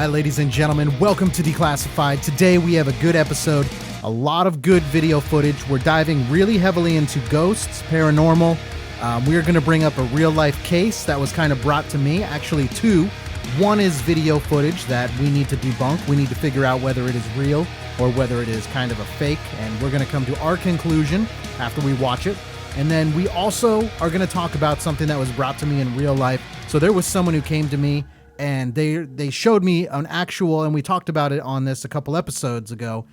Ladies and gentlemen, welcome to Declassified. Today we have a good episode, a lot of good video footage. We're diving really heavily into ghosts, paranormal. We're going to bring up a real life case that was kind of brought to me, actually two. One is video footage that we need to debunk. We need to figure out whether it is real or whether it is kind of a fake, and we're going to come to our conclusion after we watch it. And then we also are going to talk about something that was brought to me in real life. So there was someone who came to me and they showed me an actual, and we talked about it on this a couple episodes ago,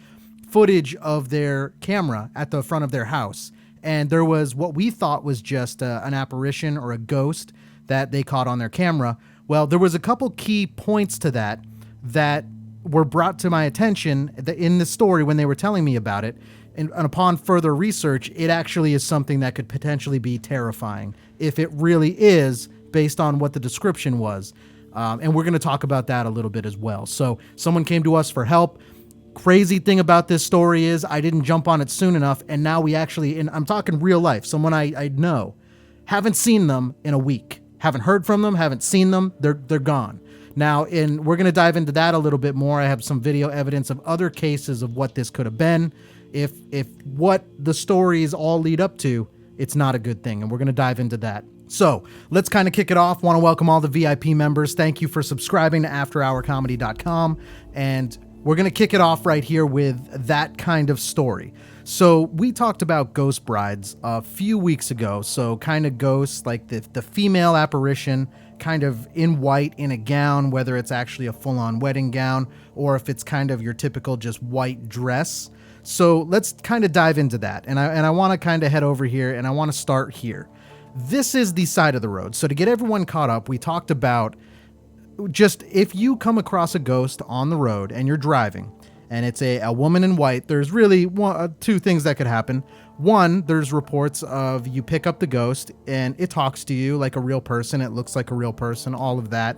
footage of their camera at the front of their house. And there was what we thought was just an apparition or a ghost that they caught on their camera. Well, there was a couple key points to that were brought to my attention in the story when they were telling me about it. And upon further research, it actually is something that could potentially be terrifying if it really is based on what the description was. And we're going to talk about that a little bit as well. So someone came to us for help. Crazy thing about this story is I didn't jump on it soon enough. And now we actually, and I'm talking real life, someone I know, haven't seen them in a week. Haven't heard from them, haven't seen them. They're gone. Now, we're going to dive into that a little bit more. I have some video evidence of other cases of what this could have been. If what the stories all lead up to, it's not a good thing. And we're going to dive into that. So let's kind of kick it off. Want to welcome all the VIP members. Thank you for subscribing to AfterHourComedy.com. And we're going to kick it off right here with that kind of story. So we talked about ghost brides a few weeks ago. So kind of ghosts like the female apparition, kind of in white in a gown, whether it's actually a full-on wedding gown or if it's kind of your typical just white dress. So let's kind of dive into that. And I want to kind of head over here and I want to start here. This is the side of the road. So to get everyone caught up, we talked about just if you come across a ghost on the road and you're driving and it's a woman in white, there's really two things that could happen. One, there's reports of you pick up the ghost and it talks to you like a real person. It looks like a real person, all of that.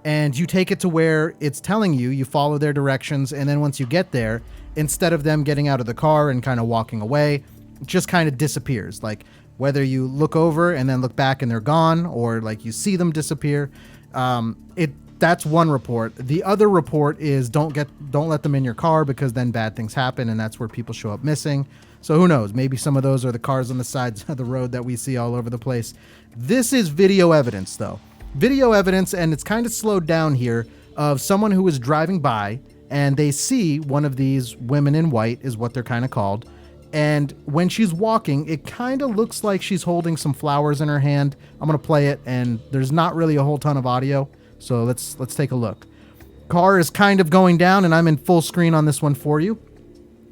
And you take it to where it's telling you, you follow their directions. And then once you get there, instead of them getting out of the car and kind of walking away, it just kind of disappears. Like, whether you look over and then look back and they're gone, or like you see them disappear, that's one report. The other report is don't let them in your car because then bad things happen, and that's where people show up missing. So who knows? Maybe some of those are the cars on the sides of the road that we see all over the place. This is video evidence, though. Video evidence, and it's kind of slowed down here, of someone who is driving by and they see one of these women in white, is what they're kind of called. And when she's walking, it kind of looks like she's holding some flowers in her hand. I'm going to play it, and there's not really a whole ton of audio. So let's take a look. Car is kind of going down, and I'm in full screen on this one for you.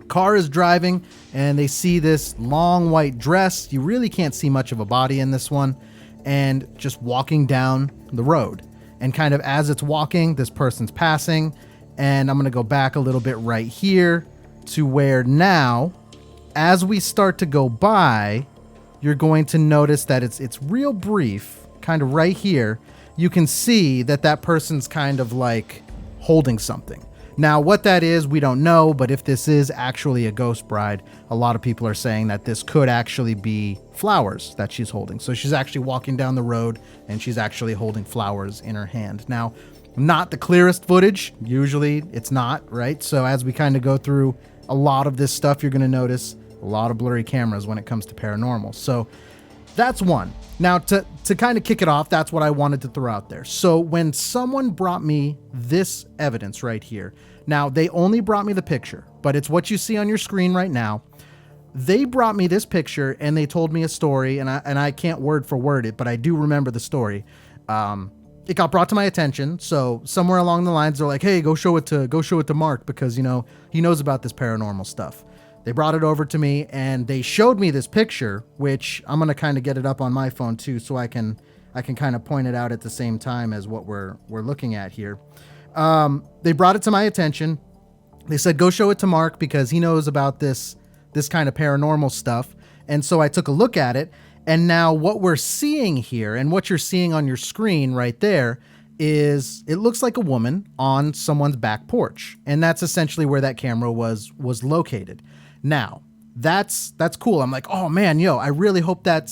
Car is driving, and they see this long white dress. You really can't see much of a body in this one. And just walking down the road. And kind of as it's walking, this person's passing. And I'm going to go back a little bit right here to where now, as we start to go by, you're going to notice that it's real brief, kind of right here. You can see that person's kind of like holding something. Now, what that is, we don't know, but if this is actually a ghost bride, a lot of people are saying that this could actually be flowers that she's holding. So she's actually walking down the road and she's actually holding flowers in her hand. Now, not the clearest footage. Usually it's not, right? So as we kind of go through a lot of this stuff, you're going to notice a lot of blurry cameras when it comes to paranormal. So that's one. Now, to kind of kick it off, that's what I wanted to throw out there. So when someone brought me this evidence right here, now they only brought me the picture, but it's what you see on your screen right now. They brought me this picture and they told me a story, and I can't word for word it, but I do remember the story. It got brought to my attention, so somewhere along the lines they're like, "Hey, go show it to Mark because he knows about this paranormal stuff." They brought it over to me and they showed me this picture, which I'm going to kind of get it up on my phone too, so I can kind of point it out at the same time as what we're looking at here. They brought it to my attention. They said, go show it to Mark because he knows about this kind of paranormal stuff. And so I took a look at it. And now what we're seeing here and what you're seeing on your screen right there is it looks like a woman on someone's back porch. And that's essentially where that camera was located. Now, that's cool. I'm like, oh man, I really hope that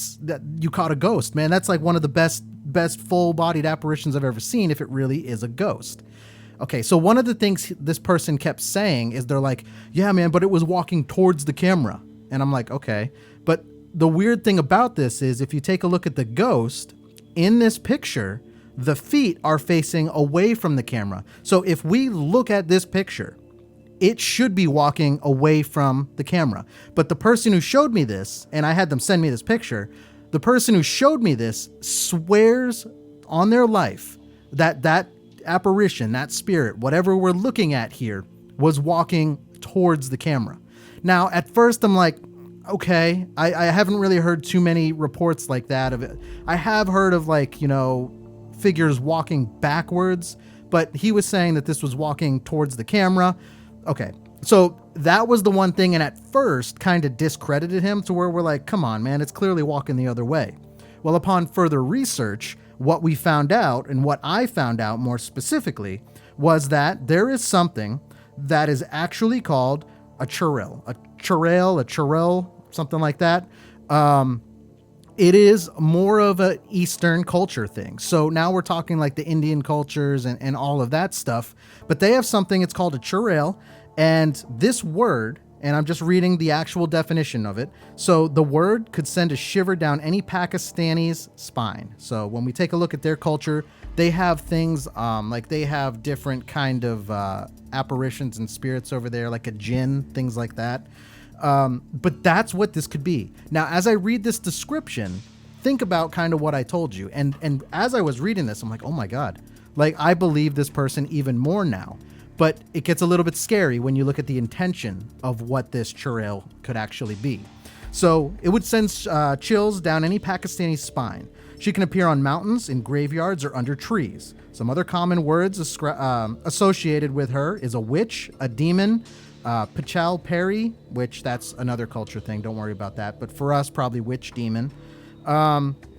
you caught a ghost, man. That's like one of the best full-bodied apparitions I've ever seen if it really is a ghost. Okay, so one of the things this person kept saying is they're like, yeah, man, but it was walking towards the camera. And I'm like, okay. But the weird thing about this is if you take a look at the ghost in this picture, the feet are facing away from the camera. So if we look at this picture, it should be walking away from the camera. But the person who showed me this, and I had them send me this picture, the person who showed me this swears on their life that that apparition, that spirit, whatever we're looking at here, was walking towards the camera. Now, at first I'm like, okay, I haven't really heard too many reports like that of it. I have heard of figures walking backwards, but he was saying that this was walking towards the camera. Okay, so that was the one thing, and at first kind of discredited him to where we're like, come on, man, it's clearly walking the other way. Well, upon further research, what we found out, and what I found out more specifically, was that there is something that is actually called a Chudail, something like that. It is more of a Eastern culture thing. So now we're talking like the Indian cultures and all of that stuff, but they have something, it's called a Chudail, and this word, and I'm just reading the actual definition of it. So the word could send a shiver down any Pakistani's spine. So when we take a look at their culture, they have things like they have different kind of apparitions and spirits over there, like a jinn, things like that. But that's what this could be. Now, as I read this description, think about kind of what I told you. And as I was reading this, I'm like, oh my God, like I believe this person even more now. But it gets a little bit scary when you look at the intention of what this Chudail could actually be. So it would send chills down any Pakistani spine. She can appear on mountains, in graveyards, or under trees. Some other common words associated with her is a witch, a demon, Pachal Peri, which that's another culture thing. Don't worry about that. But for us, probably witch, demon.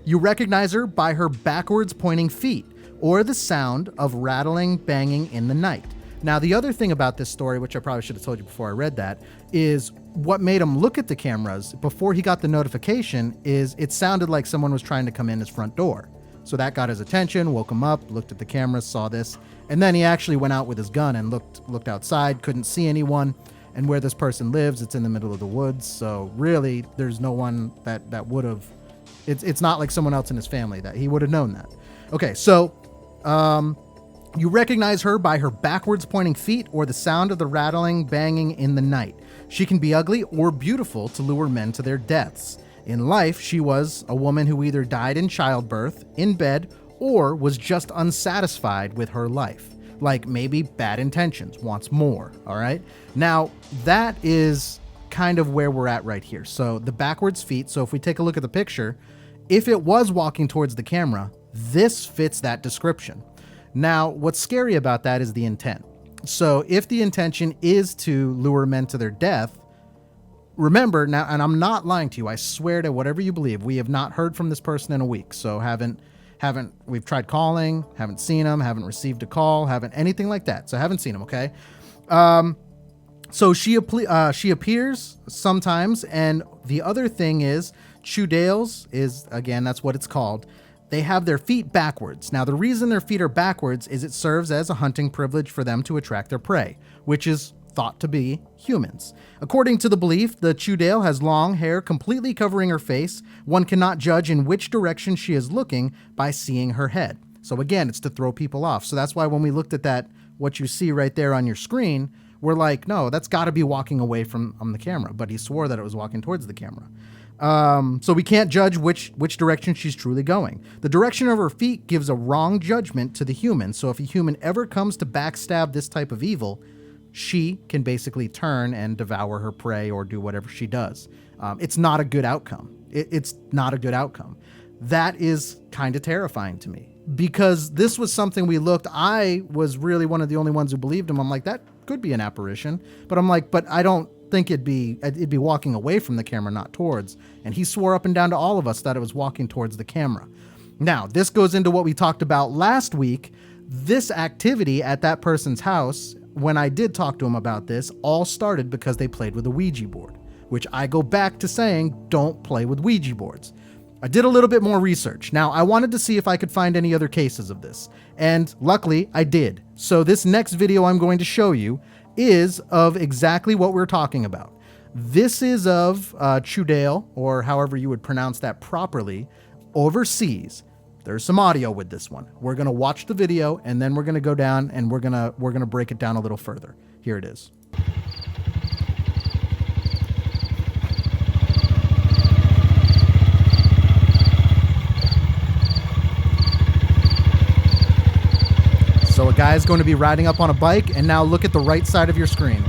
You recognize her by her backwards pointing feet or the sound of rattling, banging in the night. Now, the other thing about this story, which I probably should have told you before I read that, is what made him look at the cameras before he got the notification is it sounded like someone was trying to come in his front door. So that got his attention, woke him up, looked at the cameras, saw this, and then he actually went out with his gun and looked outside, couldn't see anyone. And where this person lives, it's in the middle of the woods. So really, there's no one that would have, it's not like someone else in his family that he would have known that. Okay, so you recognize her by her backwards pointing feet or the sound of the rattling, banging in the night. She can be ugly or beautiful to lure men to their deaths. In life, she was a woman who either died in childbirth, in bed, or was just unsatisfied with her life. Like maybe bad intentions, wants more, all right? Now, that is kind of where we're at right here. So the backwards feet, so if we take a look at the picture, if it was walking towards the camera, this fits that description. Now, what's scary about that is the intent. So if the intention is to lure men to their death, remember now, and I'm not lying to you, I swear to whatever you believe, we have not heard from this person in a week. So we've tried calling, haven't seen him, haven't received a call, haven't anything like that. So haven't seen him, okay? So she appears sometimes, and the other thing is, Chudails is, again, that's what it's called. They have their feet backwards. Now, the reason their feet are backwards is it serves as a hunting privilege for them to attract their prey, which is thought to be humans. According to the belief, the Chudail has long hair completely covering her face. One cannot judge in which direction she is looking by seeing her head. So again, it's to throw people off. So that's why when we looked at that, what you see right there on your screen, we're like, no, that's got to be walking away from the camera. But he swore that it was walking towards the camera. So we can't judge which direction she's truly going. The direction of her feet gives a wrong judgment to the human. So if a human ever comes to backstab this type of evil, she can basically turn and devour her prey or do whatever she does. It's not a good outcome. It's not a good outcome. That is kind of terrifying to me, because this was something we looked. I was really one of the only ones who believed him. I'm like, that could be an apparition, but I'm like, but I don't think it'd be walking away from the camera, not towards. And he swore up and down to all of us that it was walking towards the camera. Now, this goes into what we talked about last week. This activity at that person's house, when I did talk to him about this, all started because they played with a Ouija board, which I go back to saying, don't play with Ouija boards. I did a little bit more research. Now, I wanted to see if I could find any other cases of this, and luckily I did. So this next video I'm going to show you is of exactly what we're talking about. This is of Chudail, or however you would pronounce that properly, overseas. There's some audio with this one. We're going to watch the video, and then we're going to go down and we're going to break it down a little further. Here it is. So a guy is going to be riding up on a bike, and now look at the right side of your screen.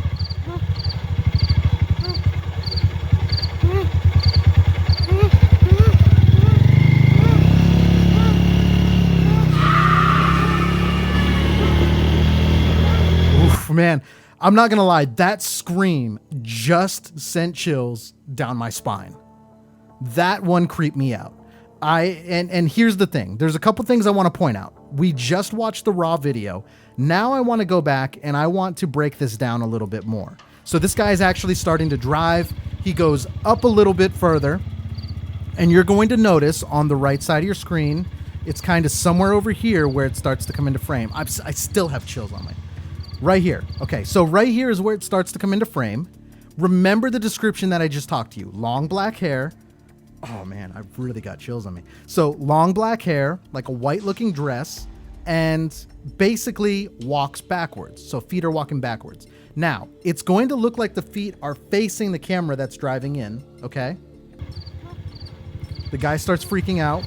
Man, I'm not gonna lie, that scream just sent chills down my spine. That one creeped me out. And here's the thing. There's a couple things I want to point out. We just watched the raw video. Now I want to go back and I want to break this down a little bit more. So this guy is actually starting to drive. He goes up a little bit further, and you're going to notice on the right side of your screen, it's kind of somewhere over here where it starts to come into frame. I still have chills on my... Right here. Okay, so right here is where it starts to come into frame. Remember the description that I just talked to you. Long black hair. Oh man, I've really got chills on me. So long black hair, like a white looking dress, and basically walks backwards. So feet are walking backwards. Now, it's going to look like the feet are facing the camera that's driving in, okay? The guy starts freaking out.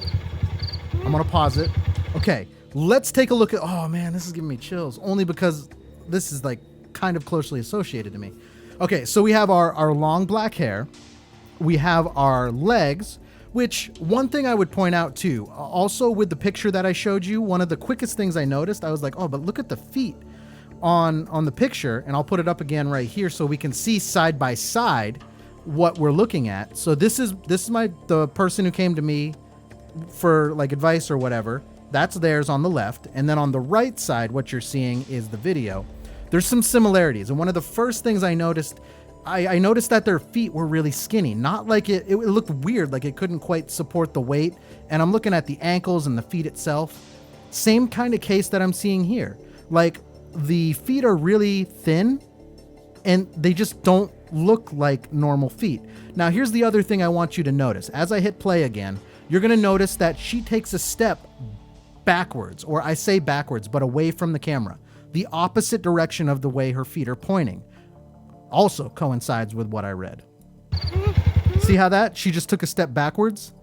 I'm gonna pause it. Okay, let's take a look at... Oh man, this is giving me chills. Only because... this is like kind of closely associated to me. Okay, so we have our long black hair. We have our legs, which one thing I would point out too, also with the picture that I showed you, one of the quickest things I noticed, I was like, oh, but look at the feet on the picture, and I'll put it up again right here so we can see side by side what we're looking at. So this is the person who came to me for like advice or whatever. That's theirs on the left. And then on the right side, what you're seeing is the video. There's some similarities. And one of the first things I noticed, I noticed that their feet were really skinny. Not like it looked weird, like it couldn't quite support the weight. And I'm looking at the ankles and the feet itself. Same kind of case that I'm seeing here. Like the feet are really thin and they just don't look like normal feet. Now, here's the other thing I want you to notice. As I hit play again, you're going to notice that she takes a step backwards, or I say backwards, but away from the camera, the opposite direction of the way her feet are pointing. Also coincides with what I read. See how that? She just took a step backwards.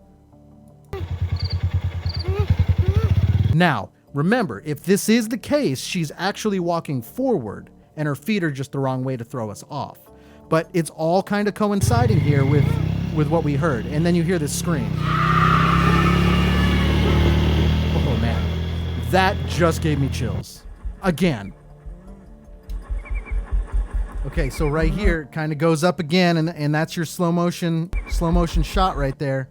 Now, remember, if this is the case, she's actually walking forward and her feet are just the wrong way to throw us off. But it's all kind of coinciding here with what we heard. And then you hear this scream. That just gave me chills. Again. Okay, so right here kind of goes up again, and that's your slow motion shot right there.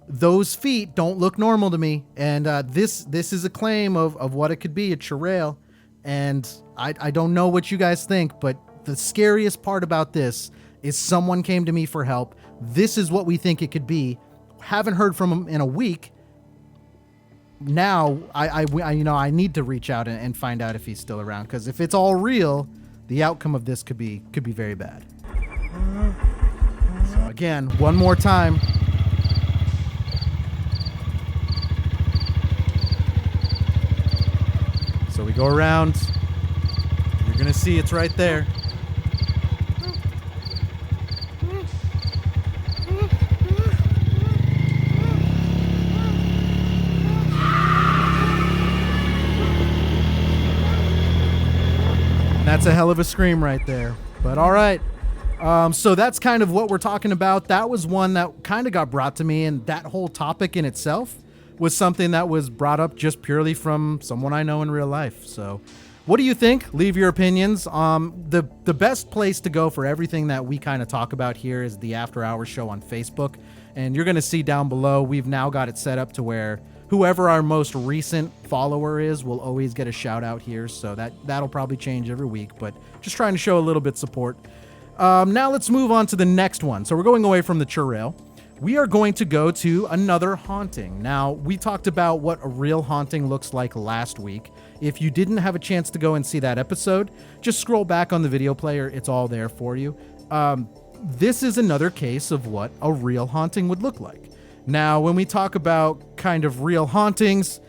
Those feet don't look normal to me, and this is a claim of what it could be, a Chudail. And I don't know what you guys think, but the scariest part about this is someone came to me for help. This is what we think it could be. Haven't heard from him in a week. Now I need to reach out and find out if he's still around, because if it's all real, the outcome of this could be very bad. So again, one more time. So we go around. You're gonna see it's right there. That's a hell of a scream right there. But all right. So that's kind of what we're talking about. That was one that kind of got brought to me, and that whole topic in itself was something that was brought up just purely from someone I know in real life. So what do you think? Leave your opinions. The best place to go for everything that we kind of talk about here is the After Hours Show on Facebook. And you're going to see down below, we've now got it set up to where whoever our most recent follower is will always get a shout out here. So that'll probably change every week, but just trying to show a little bit support. Now let's move on to the next one. So we're going away from the Chudail. We are going to go to another haunting. Now, we talked about what a real haunting looks like last week. If you didn't have a chance to go and see that episode, just scroll back on the video player. It's all there for you. This is another case of what a real haunting would look like. Now, when we talk about kind of real hauntings,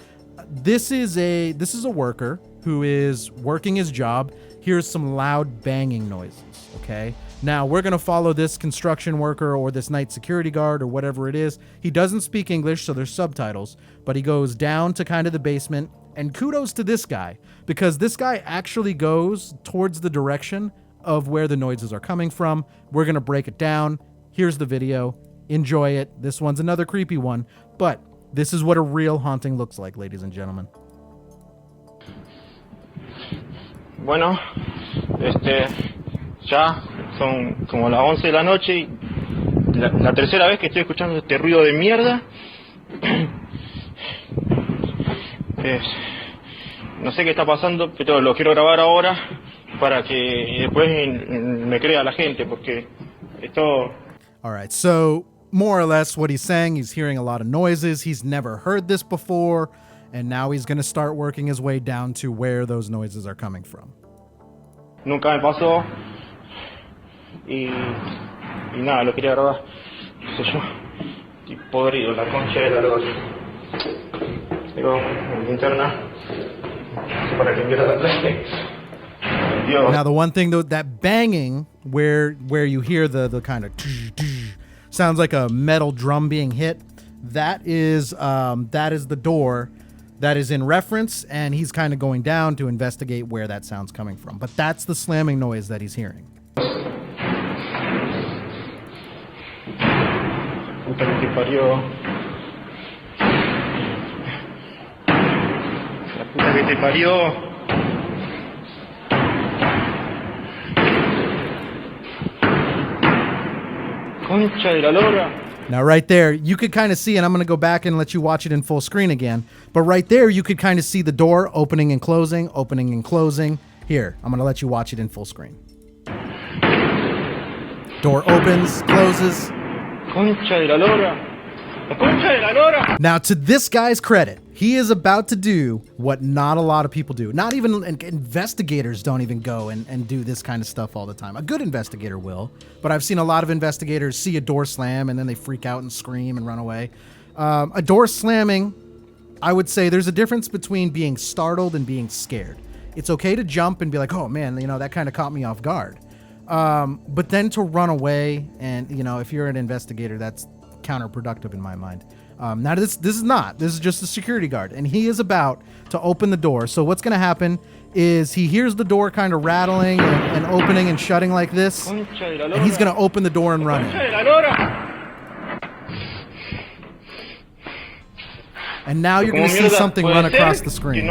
this is a worker who is working his job. Here's some loud banging noises, okay? Now, we're going to follow this construction worker or this night security guard or whatever it is. He doesn't speak English, so there's subtitles, but he goes down to kind of the basement. And kudos to this guy, because this guy actually goes towards the direction of where the noises are coming from. We're going to break it down. Here's the video. Enjoy it. This one's another creepy one, but this is what a real haunting looks like, ladies and gentlemen. Bueno, ya son como las 11 de la noche y la tercera vez que estoy escuchando este ruido de mierda. No sé qué está pasando, pero lo quiero grabar ahora para que después me crea la gente, porque esto... All right, so more or less what he's saying, he's hearing a lot of noises. He's never heard this before, and now he's going to start working his way down to where those noises are coming from. Nunca me pasó y nada, lo quería grabar. No sé yo, estoy podrido, la concha de la lora. Tengo mi linterna para que viera la clase. Now the one thing though, that banging where you hear the kind of sounds like a metal drum being hit, that is the door that is in reference, and he's kind of going down to investigate where that sound's coming from. But that's the slamming noise that he's hearing. Puta que te parió. La puta que te parió. Concha de la lora. Now right there, you could kind of see, and I'm going to go back and let you watch it in full screen again, but right there you could kind of see the door opening and closing, opening and closing. Here, I'm going to let you watch it in full screen. Door opens, closes. Concha de la lora. La concha de la lora. Now, to this guy's credit, he is about to do what not a lot of people do. Not even investigators don't even go and do this kind of stuff all the time. A good investigator will, but I've seen a lot of investigators see a door slam and then they freak out and scream and run away. A door slamming, I would say there's a difference between being startled and being scared. It's okay to jump and be like, oh man, that kind of caught me off guard. But then to run away and, if you're an investigator, that's counterproductive in my mind. Now this is not. This is just a security guard, and he is about to open the door. So what's going to happen is he hears the door kind of rattling and opening and shutting like this, and he's going to open the door and run in. And now you're going to see something run across the screen.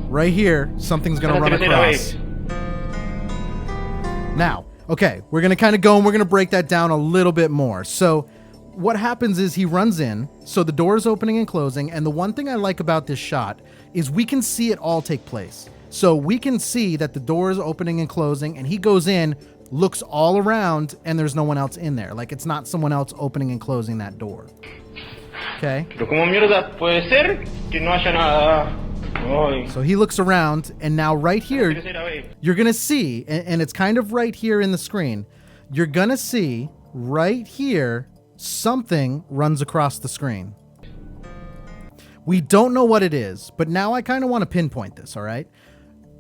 Right here, something's going to run across. Now, okay, we're going to kind of go and we're going to break that down a little bit more. So what happens is he runs in, so the door is opening and closing, and the one thing I like about this shot is we can see it all take place. So we can see that the door is opening and closing, and he goes in, looks all around, and there's no one else in there. Like, it's not someone else opening and closing that door. Okay? So he looks around, and now right here, you're going to see, and it's kind of right here in the screen, you're going to see right here, something runs across the screen. We don't know what it is, but now I kind of want to pinpoint this, all right?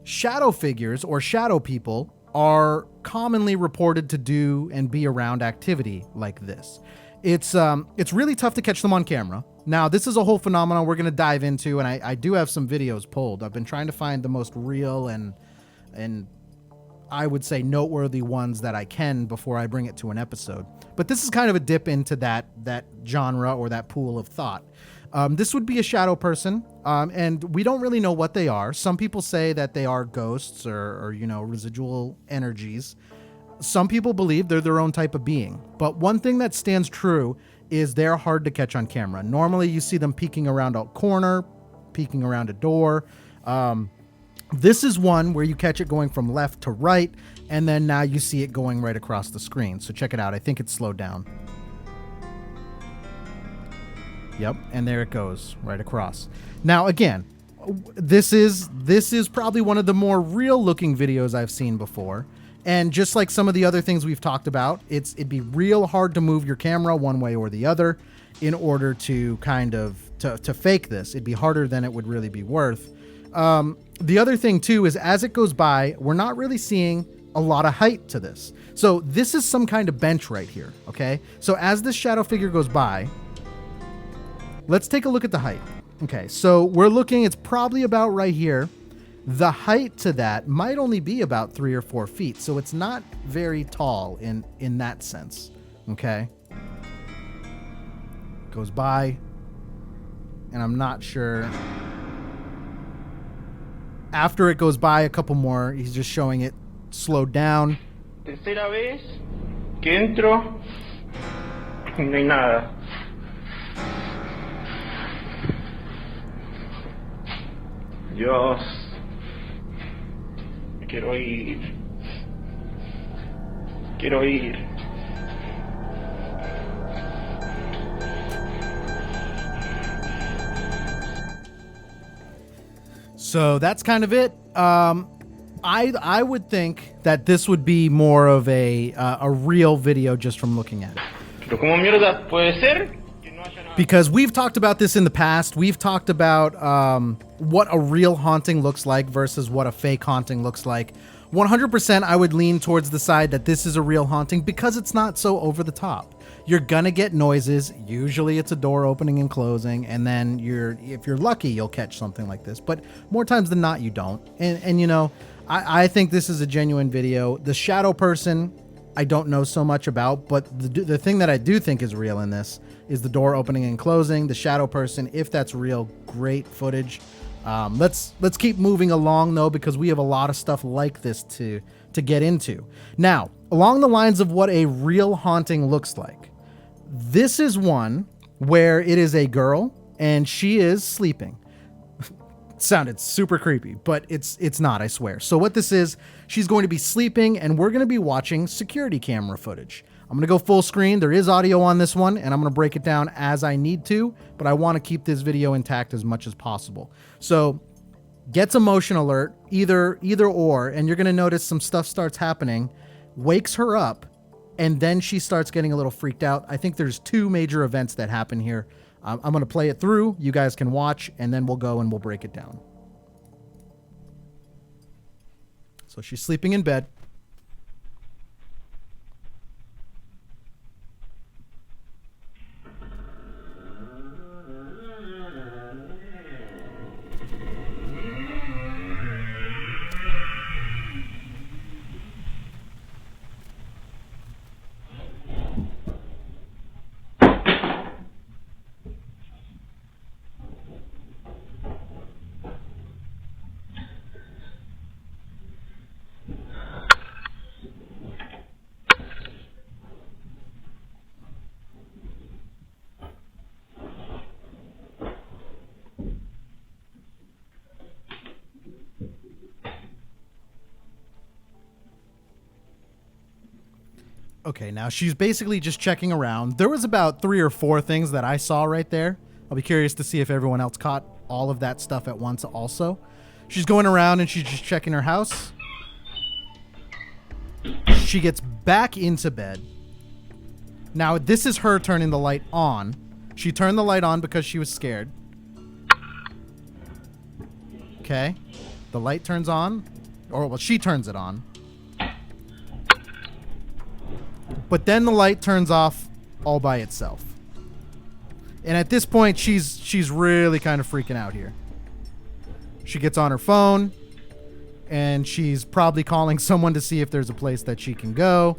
Shadow figures or shadow people are commonly reported to do and be around activity like this. It's really tough to catch them on camera. Now, this is a whole phenomenon we're going to dive into, and I do have some videos pulled. I've been trying to find the most real and I would say noteworthy ones that I can before I bring it to an episode. But this is kind of a dip into that genre or that pool of thought. This would be a shadow person, and we don't really know what they are. Some people say that they are ghosts or you know, residual energies. Some people believe they're their own type of being. But one thing that stands true is they're hard to catch on camera. Normally you see them peeking around a corner, peeking around a door. This is one where you catch it going from left to right, and then now you see it going right across the screen. So check it out. I think it's slowed down. Yep, and there it goes right across. Now again, this is probably one of the more real looking videos I've seen before. And just like some of the other things we've talked about, it'd be real hard to move your camera one way or the other in order to kind of to fake this. It'd be harder than it would really be worth. The other thing too is as it goes by, we're not really seeing a lot of height to this. So this is some kind of bench right here. Okay. So as this shadow figure goes by, let's take a look at the height. Okay. So we're looking, it's probably about right here. The height to that might only be about 3 or 4 feet. So it's not very tall in that sense. Okay. Goes by and I'm not sure. After it goes by a couple more, he's just showing it slowed down. Tercera vez que entro y no hay nada. Dios, me quiero ir. Quiero ir. So that's kind of it. I would think that this would be more of a real video just from looking at it. Pero como mierda puede ser que no haya nada. Because we've talked about this in the past. We've talked about what a real haunting looks like versus what a fake haunting looks like. 100% I would lean towards the side that this is a real haunting because it's not so over the top. You're gonna get noises. Usually it's a door opening and closing, and then if you're lucky, you'll catch something like this. But more times than not, you don't. And you know, I think this is a genuine video. The shadow person, I don't know so much about, but the thing that I do think is real in this is the door opening and closing. The shadow person, if that's real, great footage. Let's keep moving along though, because we have a lot of stuff like this to get into. Now, along the lines of what a real haunting looks like, this is one where it is a girl and she is sleeping. Sounded super creepy, but it's not, I swear. So what this is, she's going to be sleeping and we're going to be watching security camera footage. I'm going to go full screen. There is audio on this one and I'm going to break it down as I need to, but I want to keep this video intact as much as possible. So gets a motion alert, either or, and you're going to notice some stuff starts happening, wakes her up, and then she starts getting a little freaked out. I think there's 2 major events that happen here. I'm going to play it through. You guys can watch, and then we'll go and we'll break it down. So she's sleeping in bed. Okay, now she's basically just checking around. There was about 3 or 4 things that I saw right there. I'll be curious to see if everyone else caught all of that stuff at once also. She's going around and she's just checking her house. She gets back into bed. Now, this is her turning the light on. She turned the light on because she was scared. Okay. The light turns on. Or, well, she turns it on. But then the light turns off all by itself. And at this point, she's really kind of freaking out here. She gets on her phone, and she's probably calling someone to see if there's a place that she can go.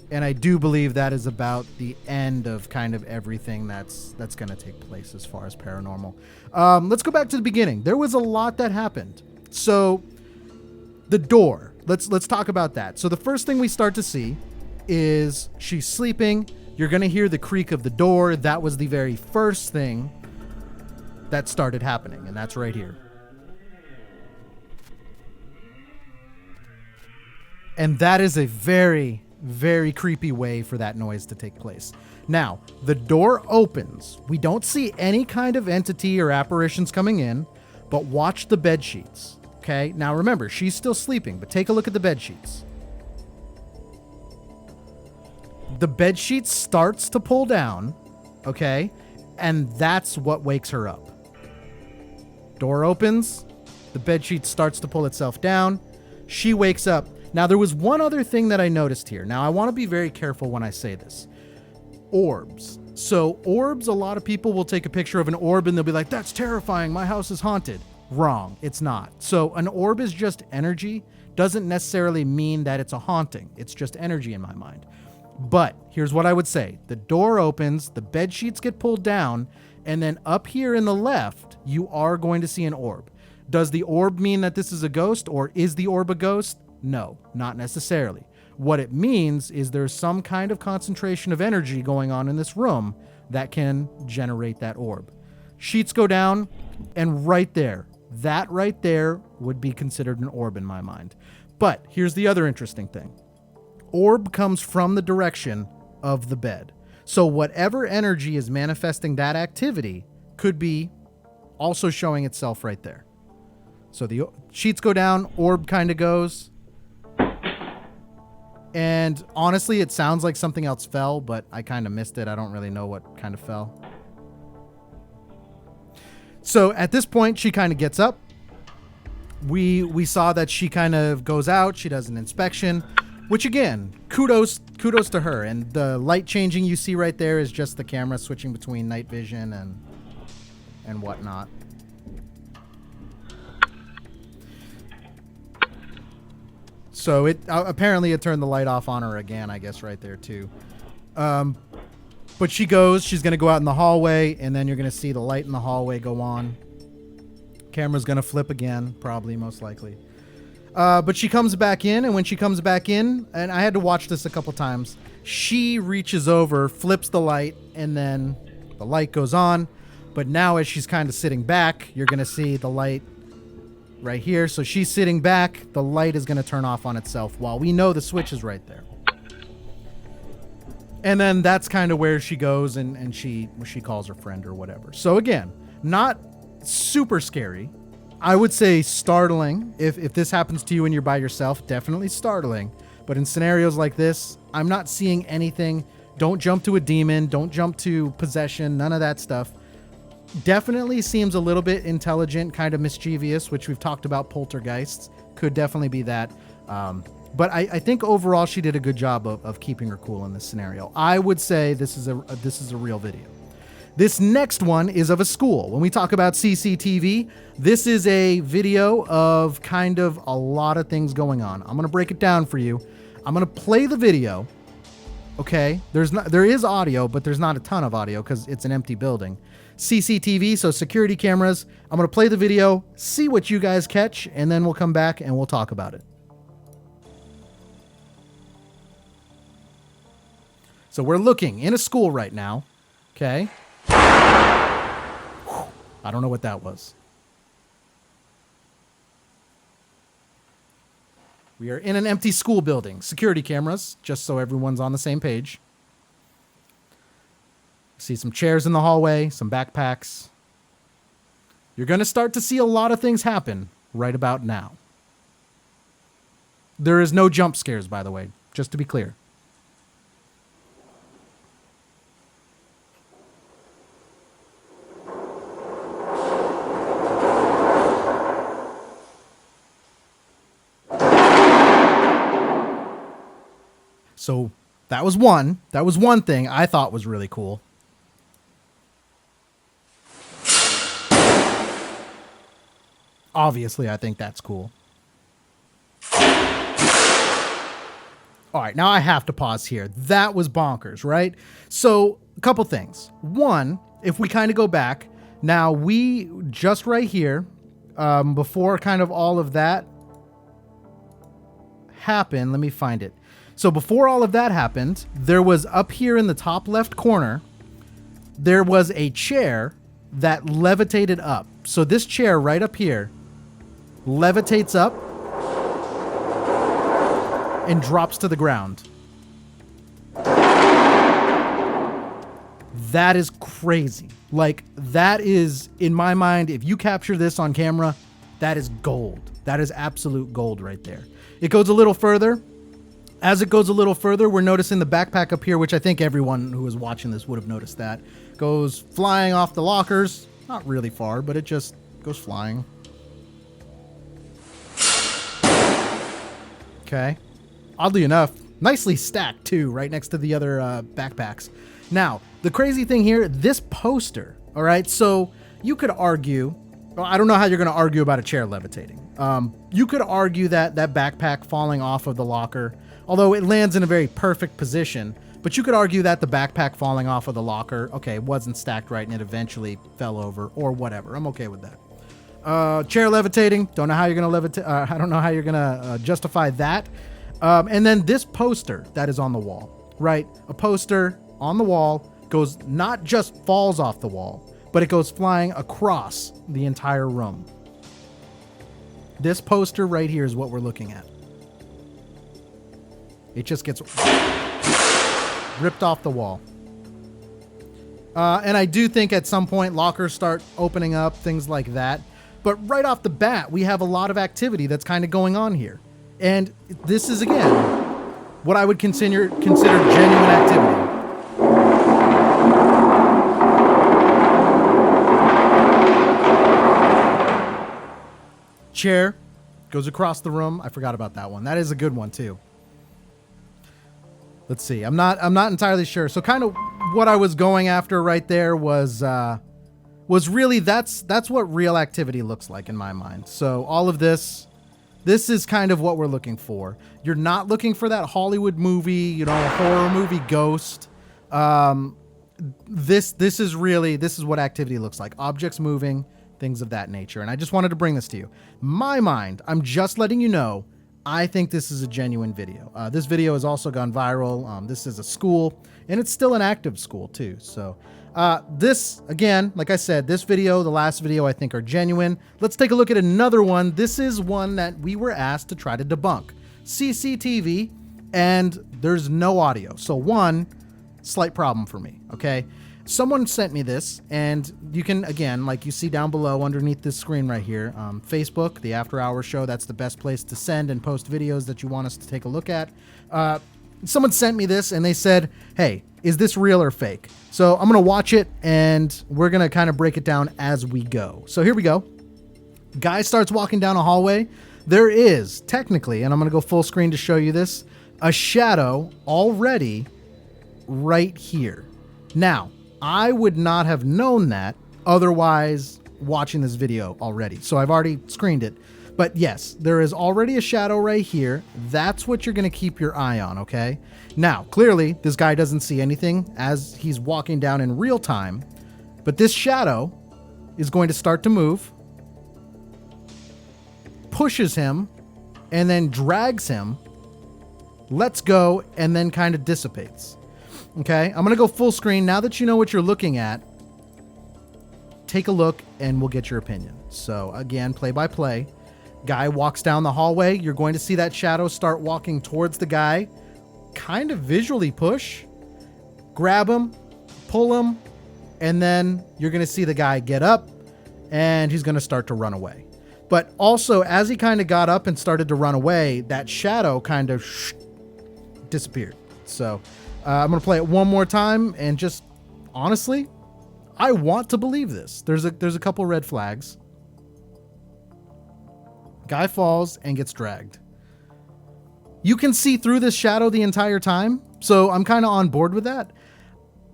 And I do believe that is about the end of kind of everything that's going to take place as far as paranormal. Let's go back to the beginning. There was a lot that happened. So the door, let's talk about that. So the first thing we start to see is she's sleeping. You're going to hear the creak of the door. That was the very first thing that started happening, and that's right here. And that is a very, very creepy way for that noise to take place. Now, the door opens. We don't see any kind of entity or apparitions coming in, but watch the bed sheets. Okay? Now remember, she's still sleeping, but take a look at the bed sheets. The bed sheet starts to pull down, okay? And that's what wakes her up. Door opens, the bed sheet starts to pull itself down. She wakes up. Now, there was one other thing that I noticed here. Now, I want to be very careful when I say this. Orbs. So, orbs, a lot of people will take a picture of an orb and they'll be like, that's terrifying, my house is haunted. Wrong, it's not. So, an orb is just energy. Doesn't necessarily mean that it's a haunting. It's just energy in my mind. But here's what I would say. The door opens, the bed sheets get pulled down, and then up here in the left, you are going to see an orb. Does the orb mean that this is a ghost, or is the orb a ghost? No, not necessarily. What it means is there's some kind of concentration of energy going on in this room that can generate that orb. Sheets go down, and right there, that right there would be considered an orb in my mind. But here's the other interesting thing. Orb comes from the direction of the bed. So whatever energy is manifesting that activity could be also showing itself right there. So the sheets go down, orb kind of goes. And honestly, it sounds like something else fell, but I kind of missed it. I don't really know what kind of fell. So at this point, she kind of gets up. We saw that she kind of goes out. She does an inspection. Which again, kudos to her. And the light changing you see right there is just the camera switching between night vision and whatnot. So it apparently it turned the light off on her again, I guess, right there too. But she's going to go out in the hallway, and then you're going to see the light in the hallway go on. Camera's going to flip again, probably, most likely. But she comes back in, and when she comes back in, and I had to watch this a couple times, she reaches over, flips the light, and then the light goes on. But now as she's kind of sitting back, you're going to see the light right here. So she's sitting back, the light is going to turn off on itself while we know the switch is right there. And then that's kind of where she goes and she calls her friend or whatever. So again, not super scary. I would say startling. If this happens to you and you're by yourself, definitely startling. But in scenarios like this, I'm not seeing anything. Don't jump to a demon. Don't jump to possession. None of that stuff. Definitely seems a little bit intelligent, kind of mischievous, which we've talked about. Poltergeists could definitely be that. But I think overall she did a good job of keeping her cool in this scenario. I would say this is a real video. This next one is of a school. When we talk about CCTV, this is a video of kind of a lot of things going on. I'm going to break it down for you. I'm going to play the video. Okay? There is audio, but there's not a ton of audio because it's an empty building. CCTV, so security cameras. I'm going to play the video, see what you guys catch, and then we'll come back and we'll talk about it. So we're looking in a school right now. Okay? I don't know what that was. We are in an empty school building. Security cameras, just so everyone's on the same page. See some chairs in the hallway, some backpacks. You're going to start to see a lot of things happen right about now. There is no jump scares, by the way, just to be clear. So That was one. That was one thing I thought was really cool. Obviously, I think that's cool. All right, now I have to pause here. That was bonkers, right? So, a couple things. One, if we kind of go back, now we just right here, before kind of all of that happened, let me find it. So before all of that happened, there was up here in the top left corner, there was a chair that levitated up. So this chair right up here levitates up and drops to the ground. That is crazy. Like, that is, in my mind, if you capture this on camera, that is gold. That is absolute gold right there. It goes a little further. As it goes a little further, we're noticing the backpack up here, which I think everyone who is watching this would have noticed that. Goes flying off the lockers. Not really far, but it just goes flying. Okay. Oddly enough, nicely stacked too, right next to the other backpacks. Now, the crazy thing here, this poster, all right, so you could argue, well, I don't know how you're going to argue about a chair levitating. You could argue that that backpack falling off of the locker, although it lands in a very perfect position, but you could argue that the backpack falling off of the locker, okay, wasn't stacked right and it eventually fell over or whatever. I'm okay with that. Chair levitating, don't know how you're going to levitate. I don't know how you're going to justify that. And then this poster that is on the wall, right? A poster on the wall goes, not just falls off the wall, but it goes flying across the entire room. This poster right here is what we're looking at. It just gets ripped off the wall. And I do think at some point lockers start opening up, things like that. But right off the bat, we have a lot of activity that's kind of going on here. And this is, again, what I would consider genuine activity. Chair goes across the room. I forgot about that one. That is a good one too. Let's see. I'm not entirely sure. So kind of what I was going after right there was really that's what real activity looks like in my mind. So all of this is kind of what we're looking for. You're not looking for that Hollywood movie, horror movie ghost. This is what activity looks like. Objects moving, things of that nature. And I just wanted to bring this to you. My mind, I'm just letting you know, I think this is a genuine video. This video has also gone viral. This is a school, and it's still an active school too. So this, again, like I said, this video, the last video, I think are genuine. Let's take a look at another one. This is one that we were asked to try to debunk. CCTV, and there's no audio. So one, slight problem for me, okay? Someone sent me this, and you can, again, like you see down below underneath this screen right here, Facebook, the After Hours Show, that's the best place to send and post videos that you want us to take a look at. Someone sent me this, and they said, hey, is this real or fake? So I'm going to watch it, and we're going to kind of break it down as we go. So here we go. Guy starts walking down a hallway. There is, technically, and I'm going to go full screen to show you this, a shadow already right here. Now, I would not have known that otherwise watching this video already. So I've already screened it. But yes, there is already a shadow right here. That's what you're going to keep your eye on, okay? Now, clearly, this guy doesn't see anything as he's walking down in real time. But this shadow is going to start to move, pushes him, and then drags him, lets go, and then kind of dissipates. Okay, I'm going to go full screen. Now that you know what you're looking at, take a look and we'll get your opinion. So again, play by play. Guy walks down the hallway. You're going to see that shadow start walking towards the guy. Kind of visually push. Grab him, pull him, and then you're going to see the guy get up and he's going to start to run away. But also, as he kind of got up and started to run away, that shadow kind of disappeared. So I'm going to play it one more time, and just honestly, I want to believe this. There's a couple red flags. Guy falls and gets dragged. You can see through this shadow the entire time. So I'm kind of on board with that.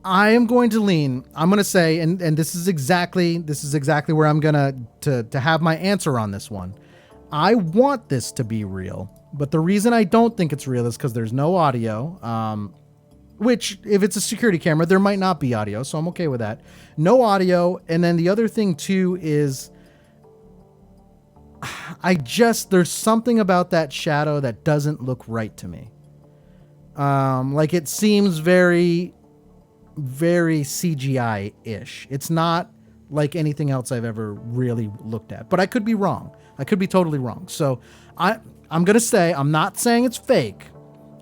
I am going to lean. I'm going to say, and this is exactly where I'm going to have my answer on this one. I want this to be real, but the reason I don't think it's real is because there's no audio. Which, if it's a security camera, there might not be audio, so I'm okay with that. No audio, and then the other thing too is, there's something about that shadow that doesn't look right to me. Like it seems very, very CGI-ish. It's not like anything else I've ever really looked at, but I could be wrong. I could be totally wrong. So I'm going to say, I'm not saying it's fake.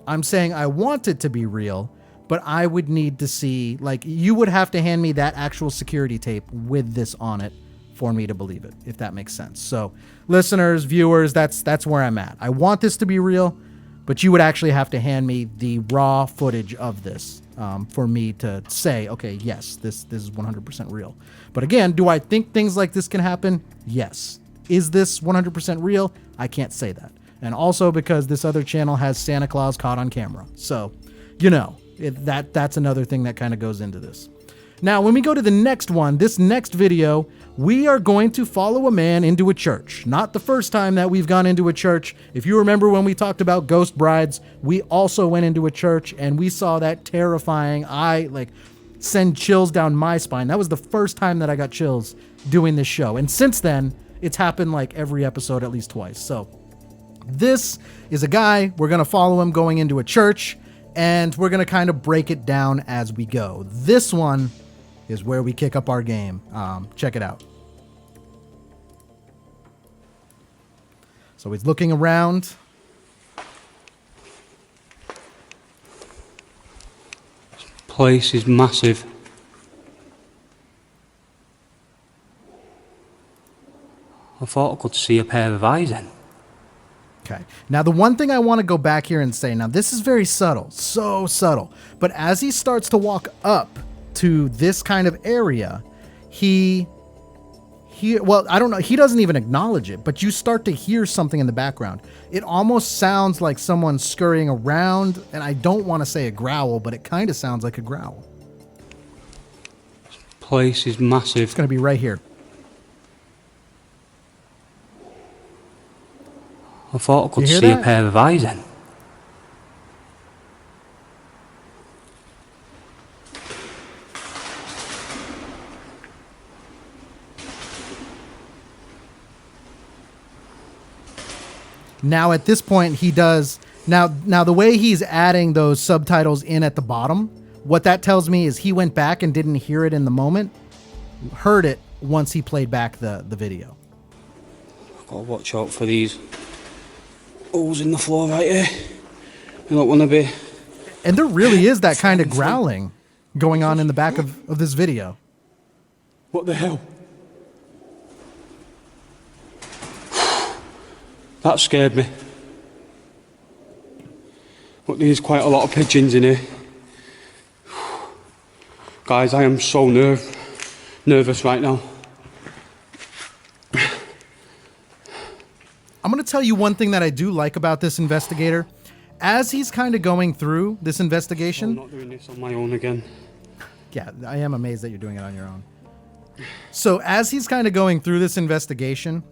I'm saying I want it to be real, but I would need to see, like, you would have to hand me that actual security tape with this on it for me to believe it, if that makes sense. So listeners, viewers, that's where I'm at. I want this to be real, but you would actually have to hand me the raw footage of this for me to say, okay, yes, this is 100% real. But again, do I think things like this can happen? Yes. Is this 100% real? I can't say that. And also because this other channel has Santa Claus caught on camera. So, that's another thing that kind of goes into this. Now, when we go to the next one, this next video, we are going to follow a man into a church. Not the first time that we've gone into a church. If you remember when we talked about ghost brides, we also went into a church and we saw that terrifying, send chills down my spine. That was the first time that I got chills doing this show. And since then, it's happened like every episode at least twice. So this is a guy, we're going to follow him going into a church, and we're going to kind of break it down as we go. This one is where we kick up our game. Check it out. So he's looking around. This place is massive. I thought I could see a pair of eyes in. Okay. Now, the one thing I want to go back here and say, now this is very subtle, so subtle, but as he starts to walk up to this kind of area, well, I don't know, he doesn't even acknowledge it, but you start to hear something in the background. It almost sounds like someone scurrying around, and I don't want to say a growl, but it kind of sounds like a growl. This place is massive. It's going to be right here. I thought I could see a pair of eyes in. Now at this point he does, now the way he's adding those subtitles in at the bottom, what that tells me is he went back and didn't hear it in the moment, heard it once he played back the video. I've got to watch out for these holes in the floor right here. I don't want to be... And there really is that kind of growling going on in the back of this video. What the hell? That scared me. But there's quite a lot of pigeons in here. Guys, I am so nervous right now. I'm going to tell you one thing that I do like about this investigator. As he's kind of going through this investigation... I'm not doing this on my own again. Yeah, I am amazed that you're doing it on your own. So as he's kind of going through this investigation,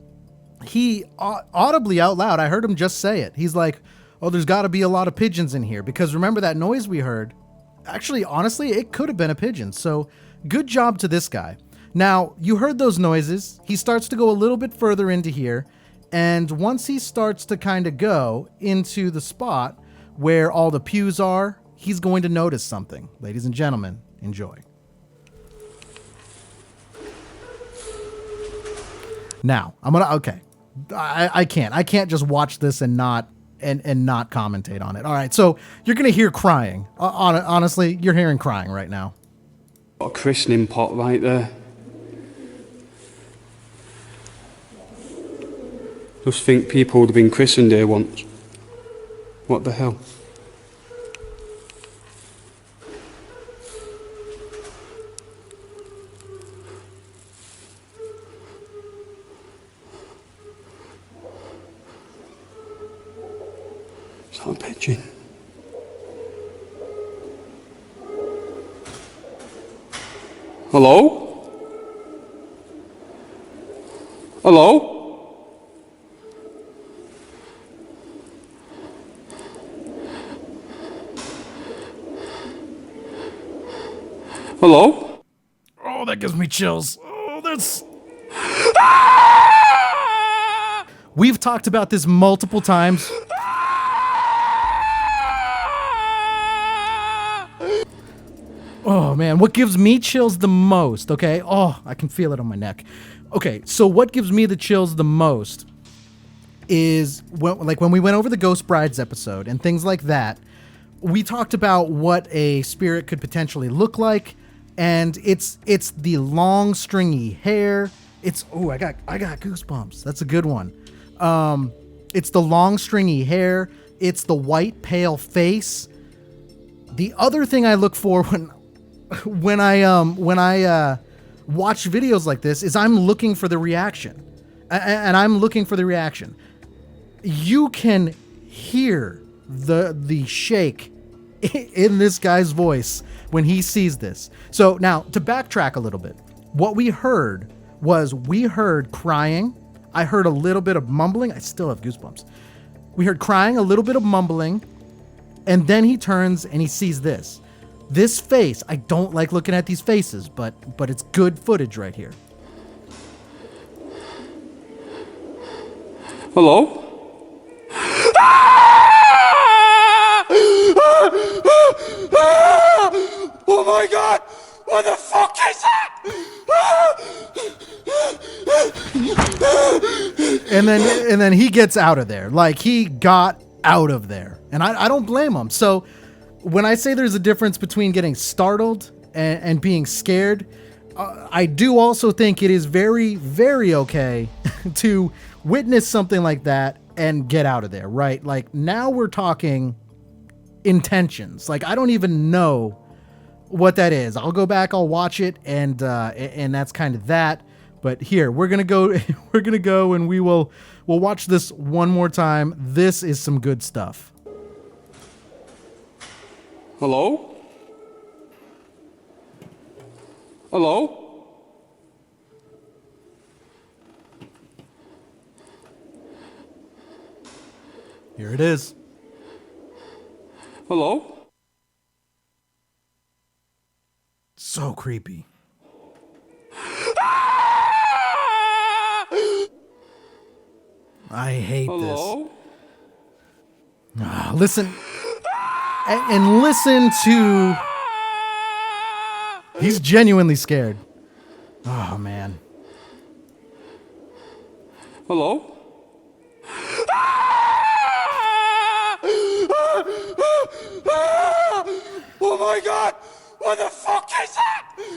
he audibly out loud, I heard him just say it. He's like, oh, there's got to be a lot of pigeons in here. Because remember that noise we heard? Actually, honestly, it could have been a pigeon. So good job to this guy. Now, you heard those noises. He starts to go a little bit further into here. And once he starts to kind of go into the spot where all the pews are, he's going to notice something. Ladies and gentlemen, enjoy. Now, okay. I can't just watch this and not commentate on it. All right, so you're going to hear crying. Honestly, you're hearing crying right now. Got a christening pot right there. Just think people would have been christened here once. What the hell? Is that a pigeon? Hello? Hello? Hello? Oh, that gives me chills. Oh, that's... We've talked about this multiple times. Oh man, what gives me chills the most, okay? Oh, I can feel it on my neck. Okay, so what gives me the chills the most is when we went over the Ghost Brides episode and things like that, we talked about what a spirit could potentially look like, and it's the long stringy hair. It's I got goosebumps. That's a good one. It's the long stringy hair, it's the white pale face. The other thing I look for when I watch videos like this is I'm looking for the reaction. And I'm looking for the reaction. You can hear the shake in this guy's voice when he sees this. So now to backtrack a little bit, what we heard crying. I heard a little bit of mumbling. I still have goosebumps. We heard crying, a little bit of mumbling, and then he turns and he sees this. This face, I don't like looking at these faces, but it's good footage right here. Hello? Oh my God! What the fuck is that? And then he gets out of there. Like, he got out of there. And I don't blame him. So when I say there's a difference between getting startled and being scared, I do also think it is very, very okay to witness something like that and get out of there, right? Like, now we're talking intentions. Like, I don't even know what that is. I'll go back, I'll watch it, and that's kind of that. But here, we're gonna go and we'll watch this one more time. This is some good stuff. Hello? Hello? Here it is. Hello? So creepy. I hate Hello? this. Listen. And listen to... He's genuinely scared. Oh, man. Hello? Oh my God! What the fuck is that?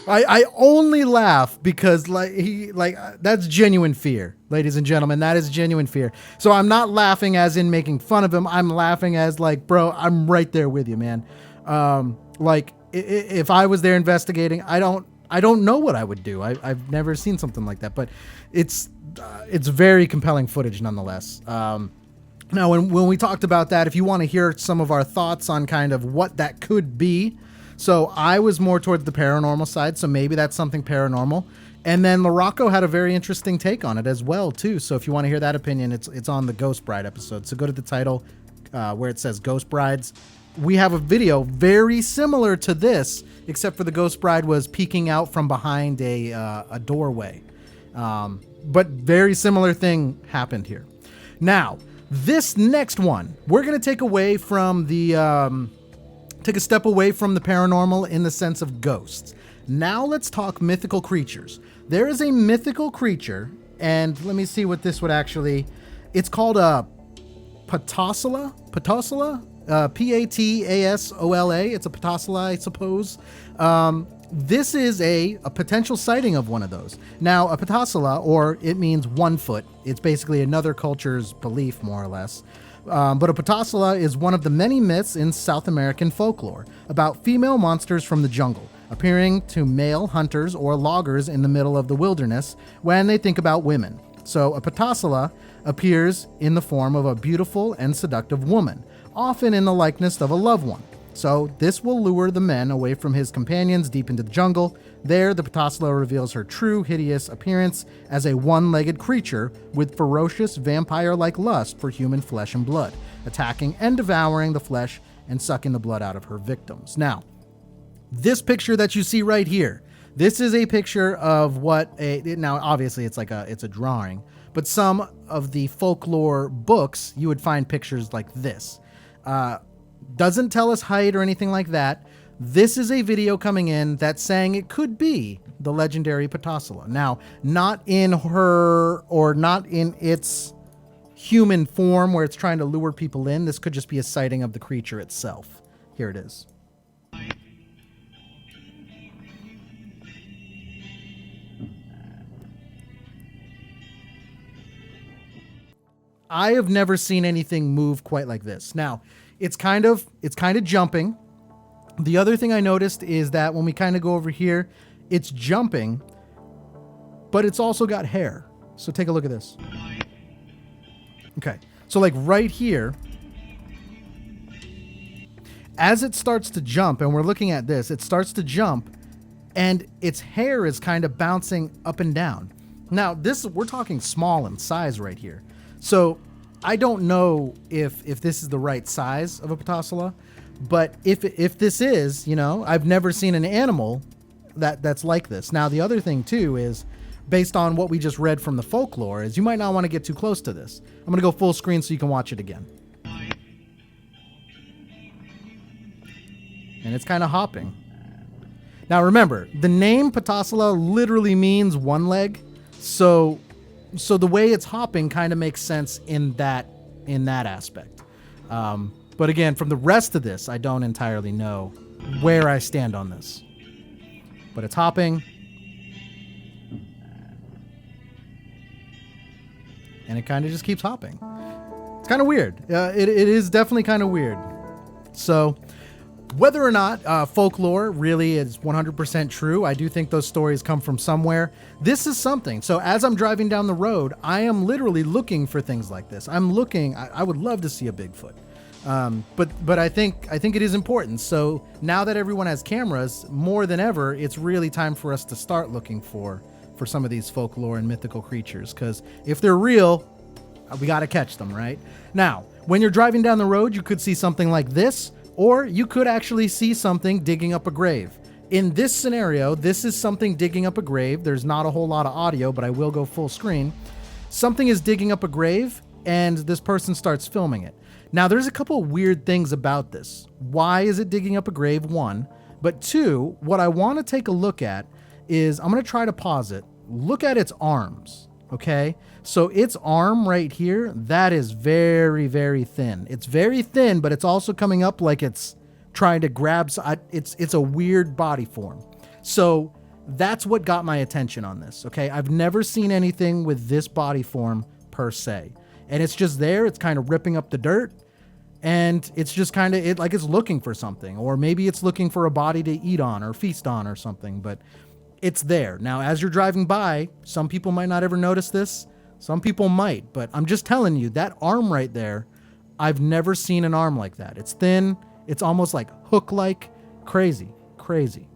I only laugh because that's genuine fear, ladies and gentlemen. That is genuine fear. So I'm not laughing as in making fun of him. I'm laughing as like, bro, I'm right there with you, man. If I was there investigating, I don't know what I would do. I've never seen something like that, but it's very compelling footage nonetheless. Now, when we talked about that, if you want to hear some of our thoughts on kind of what that could be, so I was more towards the paranormal side, so maybe that's something paranormal. And then LaRocco had a very interesting take on it as well, too. So if you want to hear that opinion, it's on the Ghost Bride episode. So go to the title where it says Ghost Brides. We have a video very similar to this, except for the Ghost Bride was peeking out from behind a doorway. But very similar thing happened here. Now, this next one, we're going to take away from the... take a step away from the paranormal in the sense of ghosts. Now let's talk mythical creatures. There is a mythical creature, and let me see what this would actually... It's called a Patasola? Patasola? P-A-T-A-S-O-L-A. It's a Patasola, I suppose. This is a potential sighting of one of those. Now, a Patasola, or it means 1 foot. It's basically another culture's belief, more or less. But a Patasola is one of the many myths in South American folklore about female monsters from the jungle, appearing to male hunters or loggers in the middle of the wilderness when they think about women. So a Patasola appears in the form of a beautiful and seductive woman, often in the likeness of a loved one. So this will lure the men away from his companions deep into the jungle. There, the Ptasala reveals her true, hideous appearance as a one-legged creature with ferocious, vampire-like lust for human flesh and blood, attacking and devouring the flesh and sucking the blood out of her victims. Now, this picture that you see right here, this is a picture of now obviously it's a drawing, but some of the folklore books, you would find pictures like this. Doesn't tell us height or anything like that. This is a video coming in that's saying it could be the legendary Ptasala. Now, not in her or not in its human form where it's trying to lure people in. This could just be a sighting of the creature itself. Here it is. I have never seen anything move quite like this. Now, it's kind of jumping. The other thing I noticed is that when we kind of go over here, it's jumping, but it's also got hair. So take a look at this. Okay. So like right here, as it starts to jump, and we're looking at this, it starts to jump and its hair is kind of bouncing up and down. Now, we're talking small in size right here. So I don't know if this is the right size of a Ptasala, but if this is, I've never seen an animal that's like this. Now, the other thing too is, based on what we just read from the folklore, is you might not want to get too close to this. I'm going to go full screen so you can watch it again. And it's kind of hopping. Now remember, the name Ptasala literally means one leg, so the way it's hopping kind of makes sense in that aspect. But again, from the rest of this, I don't entirely know where I stand on this. But it's hopping. And it kind of just keeps hopping. It's kind of weird. It is definitely kind of weird. So whether or not folklore really is 100% true, I do think those stories come from somewhere. This is something. So as I'm driving down the road, I am literally looking for things like this. I would love to see a Bigfoot. But I think it is important. So now that everyone has cameras, more than ever, it's really time for us to start looking for some of these folklore and mythical creatures. Because if they're real, we got to catch them, right? Now, when you're driving down the road, you could see something like this, or you could actually see something digging up a grave. In this scenario, this is something digging up a grave. There's not a whole lot of audio, but I will go full screen. Something is digging up a grave, and this person starts filming it. Now, there's a couple of weird things about this. Why is it digging up a grave? One. But two, what I want to take a look at is, I'm going to try to pause it. Look at its arms, okay? So its arm right here, that is very, very thin. It's very thin, but it's also coming up like it's trying to grab. It's a weird body form. So that's what got my attention on this, okay? I've never seen anything with this body form per se. And it's just there. It's kind of ripping up the dirt. And it's just kind of like it's looking for something. Or maybe it's looking for a body to eat on or feast on or something. But it's there. Now, as you're driving by, some people might not ever notice this. Some people might. But I'm just telling you, that arm right there, I've never seen an arm like that. It's thin. It's almost like hook-like. Crazy. Crazy.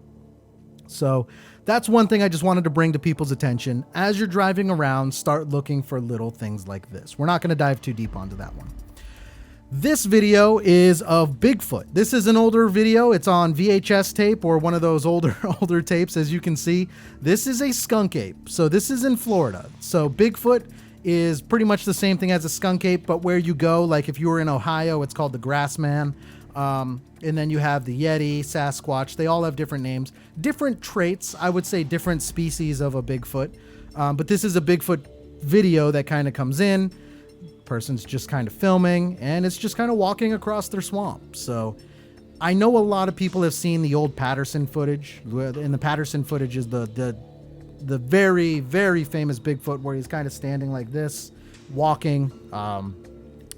So that's one thing I just wanted to bring to people's attention. As you're driving around, start looking for little things like this. We're not going to dive too deep onto that one. This video is of Bigfoot. This is an older video. It's on VHS tape or one of those older tapes, as you can see. This is a skunk ape. So this is in Florida. So Bigfoot is pretty much the same thing as a skunk ape, but where you go, like if you were in Ohio, it's called the Grassman. And then you have the Yeti, Sasquatch. They all have different names, different traits. I would say different species of a Bigfoot. But this is a Bigfoot video that kind of comes in. Person's just kind of filming, and it's just kind of walking across their swamp. So I know a lot of people have seen the old Patterson footage. And the Patterson footage is the very, very famous Bigfoot where he's kind of standing like this, walking.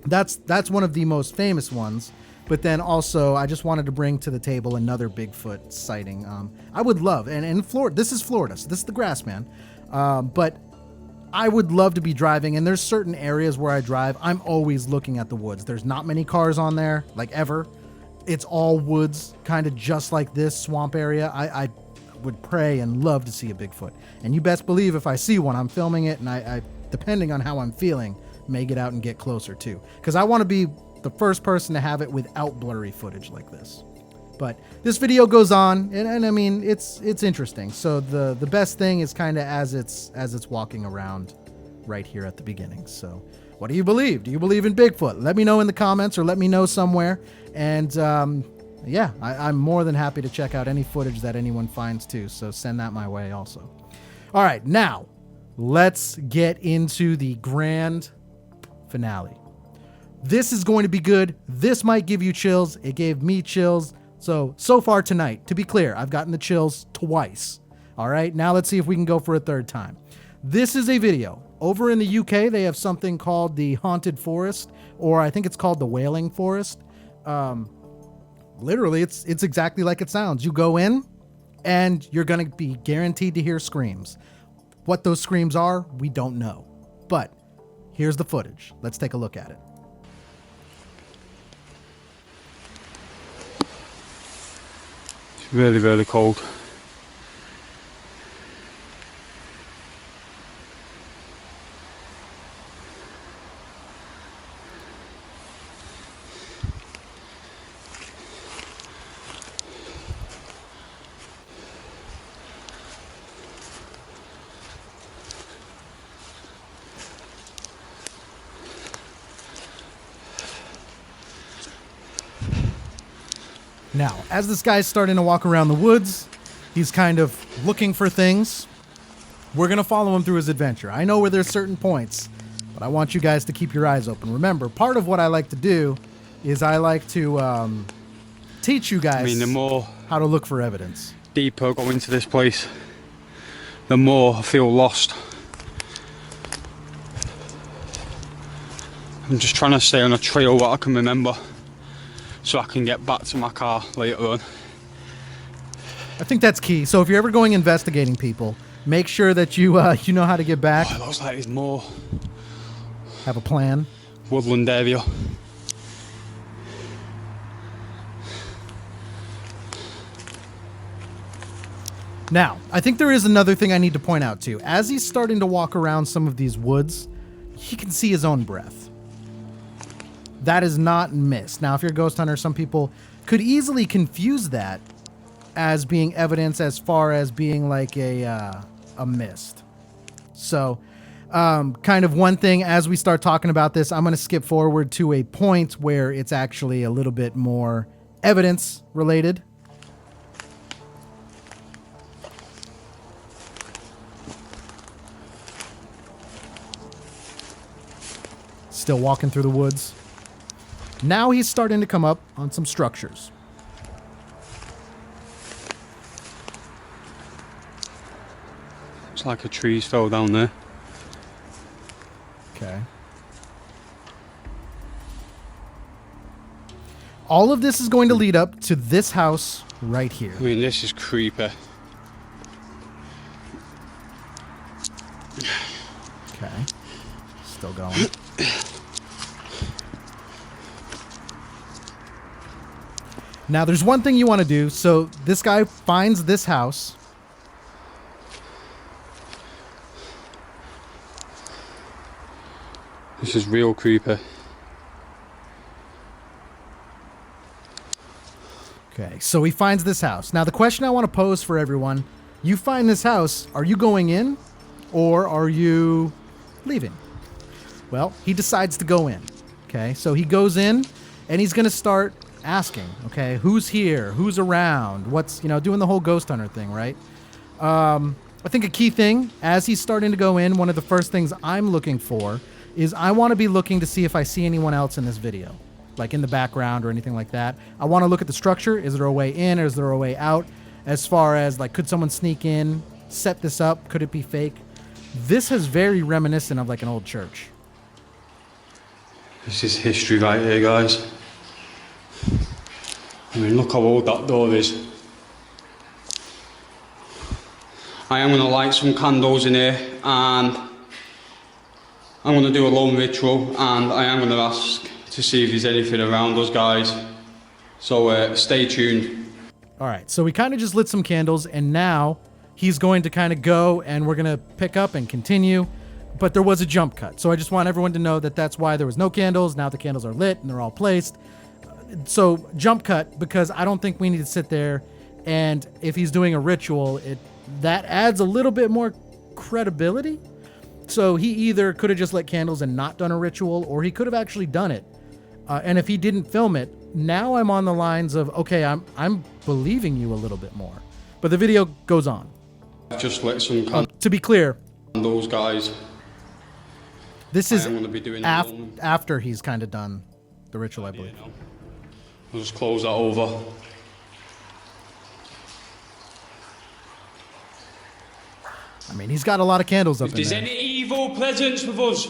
That's one of the most famous ones. But then also, I just wanted to bring to the table another Bigfoot sighting. I would love, and in Florida, this is Florida, so this is the Grassman. But I would love to be driving, and there's certain areas where I drive, I'm always looking at the woods. There's not many cars on there, like ever. it's all woods, kind of just like this swamp area, I would pray and love to see a Bigfoot. And you best believe if I see one, I'm filming it, and I depending on how I'm feeling, may get out and get closer too. Because I want to be the first person to have it without blurry footage like this. But this video goes on, and I mean, it's interesting. So the best thing is kind of as it's walking around right here at the beginning. So what do you believe? Do you believe in Bigfoot? Let me know in the comments, or let me know somewhere. And yeah, I'm more than happy to check out any footage that anyone finds too. So send that my way also. All right, now let's get into the grand finale. This is going to be good. This might give you chills. It gave me chills. So far tonight, to be clear, I've gotten the chills twice. All right, now let's see if we can go for a third time. This is a video. Over in the UK, they have something called the Haunted Forest, or I think it's called the Wailing Forest. Literally, it's exactly like it sounds. You go in, and you're going to be guaranteed to hear screams. What those screams are, we don't know. But here's the footage. Let's take a look at it. It's really, really cold. Now, as this guy's starting to walk around the woods, he's kind of looking for things. We're going to follow him through his adventure. I know where there's certain points, but I want you guys to keep your eyes open. Remember, part of what I like to do is I like to teach you guys the more how to look for evidence. Deeper I go into this place, the more I feel lost. I'm just trying to stay on a trail that I can remember, so I can get back to my car later on. I think that's key. So if you're ever going investigating people, make sure that you you know how to get back. Oh, it looks like there's more. Have a plan. Woodland area. Now, I think there is another thing I need to point out too. As he's starting to walk around some of these woods, he can see his own breath. That is not mist. Now, if you're a ghost hunter, some people could easily confuse that as being evidence as far as being like a mist. So, kind of one thing as we start talking about this, I'm going to skip forward to a point where it's actually a little bit more evidence related. Still walking through the woods. Now he's starting to come up on some structures. It's like a tree's fell down there. Okay. All of this is going to lead up to this house right here. I mean, this is creepy. Okay. Still going. Now, there's one thing you want to do. So this guy finds this house. This is real creepy. Okay, so he finds this house. Now, the question I want to pose for everyone, you find this house, are you going in or are you leaving? Well, he decides to go in. Okay, so he goes in and he's going to start asking, okay, who's here? Who's around? What's, doing the whole ghost hunter thing, right? I think a key thing as he's starting to go in, one of the first things I'm looking for is I want to be looking to see if I see anyone else in this video, like in the background or anything like that. I want to look at the structure. Is there a way in or is there a way out? As far as like, could someone sneak in, set this up? Could it be fake? This is very reminiscent of like an old church. This is history right here, guys. I mean, look how old that door is. I am going to light some candles in here and I'm going to do a lone ritual, and I am going to ask to see if there's anything around us, guys. So stay tuned. All right, so we kind of just lit some candles, and now he's going to kind of go, and we're going to pick up and continue. But there was a jump cut, so I just want everyone to know that that's why there was no candles. Now the candles are lit, and they're all placed. So jump cut, because I don't think we need to sit there, and if he's doing a ritual, that adds a little bit more credibility. So he either could have just lit candles and not done a ritual, or he could have actually done it. And if he didn't film it, now I'm on the lines of, okay, I'm believing you a little bit more. But the video goes on. Just let some to be clear, those guys. This is be doing after he's kind of done the ritual, I believe. I'll just close that over. I mean, he's got a lot of candles up in there. If there's any evil presence with us.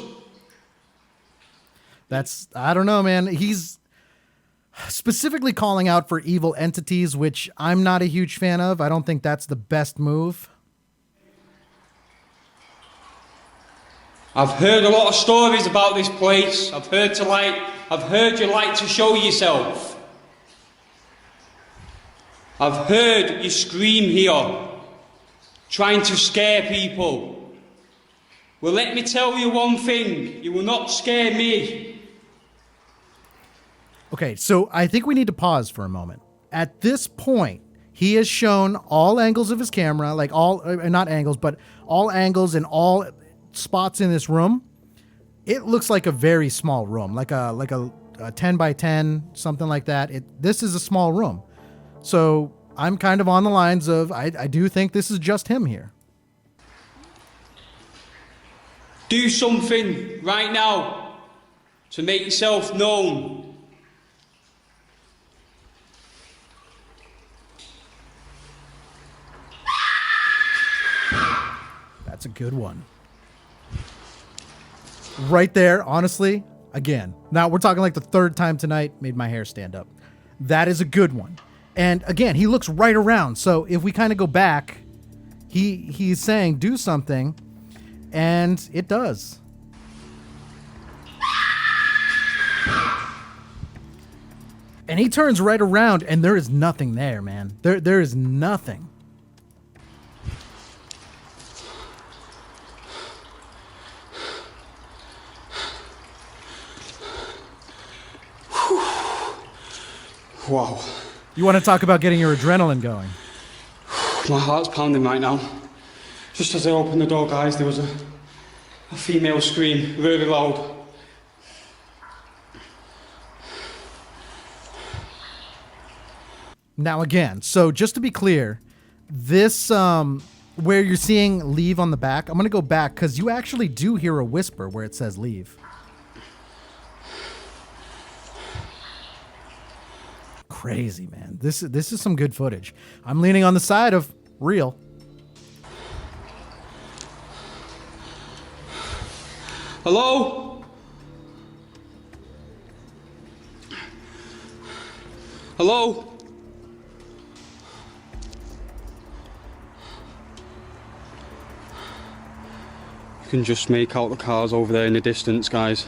I don't know, man. He's specifically calling out for evil entities, which I'm not a huge fan of. I don't think that's the best move. I've heard a lot of stories about this place. I've heard you like to show yourself. I've heard you scream here, trying to scare people. Well, let me tell you one thing. You will not scare me. Okay, so I think we need to pause for a moment. At this point, he has shown all angles of his camera, like not angles, but all angles and all spots in this room. It looks like a very small room, like a 10 by 10, something like that. This is a small room. So I'm kind of on the lines of, I do think this is just him here. Do something right now to make yourself known. That's a good one. Right there, honestly, again. Now, we're talking like the third time tonight, made my hair stand up. That is a good one. And again, he looks right around. So if we kind of go back, he's saying do something, and it does. And he turns right around, and there is nothing there, man. There is nothing. Wow. You want to talk about getting your adrenaline going? My heart's pounding right now. Just as I opened the door, guys, there was a female scream, really loud. Now again, so just to be clear, this where you're seeing leave on the back, I'm going to go back because you actually do hear a whisper where it says leave. Crazy, man. This is some good footage. I'm leaning on the side of real. Hello? Hello? You can just make out the cars over there in the distance, guys.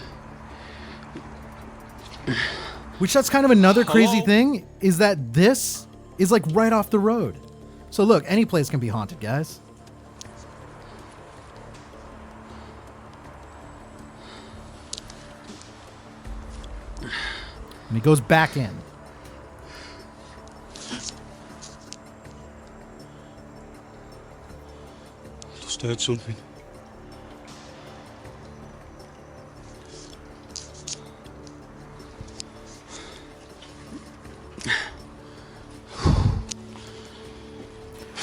Which that's kind of another crazy thing, is that this is like right off the road. So look, any place can be haunted, guys. And he goes back in. Just heard something.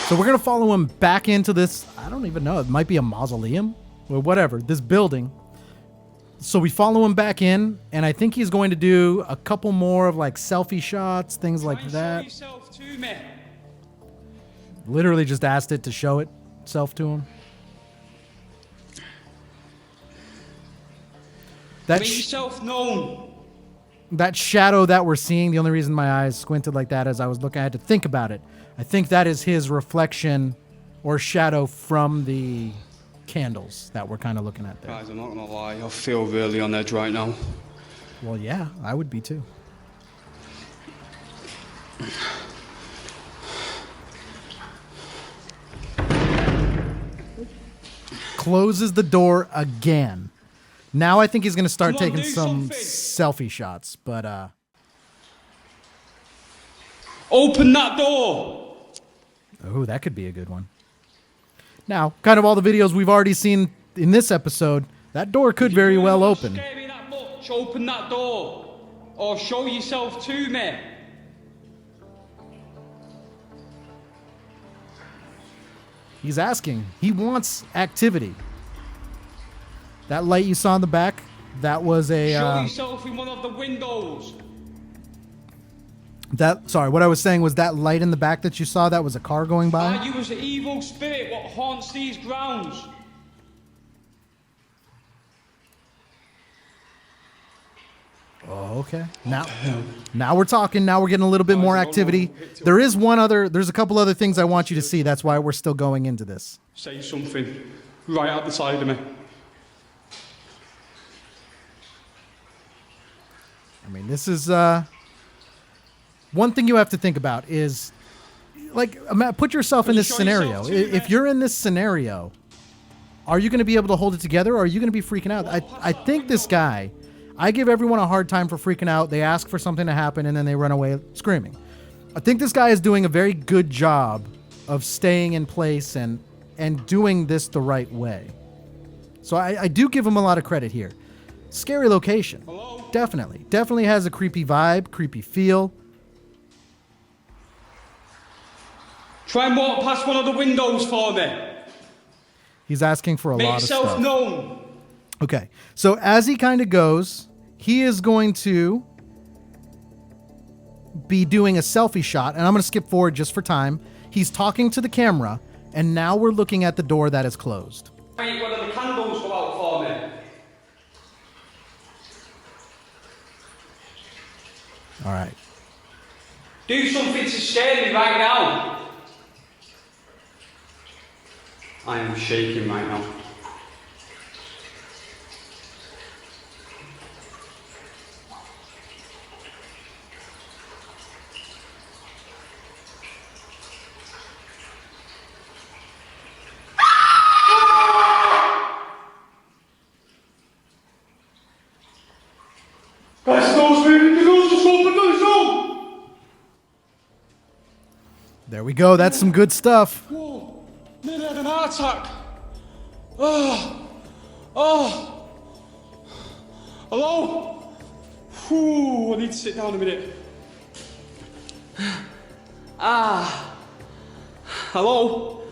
So we're going to follow him back into this, I don't even know, it might be a mausoleum or whatever, this building. So we follow him back in, and I think he's going to do a couple more of like selfie shots, things like that. Show yourself to me. Literally just asked it to show itself to him. Make yourself known. That shadow that we're seeing, the only reason my eyes squinted like that as I was looking, I had to think about it. I think that is his reflection or shadow from the candles that we're kind of looking at there. Guys, I'm not gonna lie, I feel really on edge right now. Well, yeah, I would be too. Closes the door again. Now I think he's going to start Come on, taking do some something. selfie shots, but Open that door. oh, that could be a good one. Now, kind of all the videos we've already seen in this episode, that door could very well open. Scare me that much. Open that door, or show yourself to me. He's asking. He wants activity. That light you saw in the back, that was a... Show yourself in one of the windows. Sorry, what I was saying was that light in the back that you saw, that was a car going by. Are you as the evil spirit what haunts these grounds? Oh, okay. Now we're talking. Now we're getting a little bit more activity. There's a couple other things I want you to see. That's why we're still going into this. Say something right at the side of me. I mean, this is one thing you have to think about is, like, put yourself in this scenario. If you're in this scenario, are you going to be able to hold it together, or are you going to be freaking out? I think this guy, I give everyone a hard time for freaking out. They ask for something to happen, and then they run away screaming. I think this guy is doing a very good job of staying in place and doing this the right way. So I do give him a lot of credit here. Scary location. Hello? Definitely has a creepy vibe, creepy feel. Try and walk past one of the windows for me. He's asking for a Make lot of yourself stuff. known. Okay, so as he kind of goes, he is going to be doing a selfie shot, and I'm going to skip forward just for time. He's talking to the camera, and now we're looking at the door that is closed. Wait, one of the candles go out for me. All right. Do something to scare me right now. I am shaking right now. There we go. That's some good stuff. Whoa, nearly had an heart attack. Oh. Hello? Whew, I need to sit down a minute. Hello?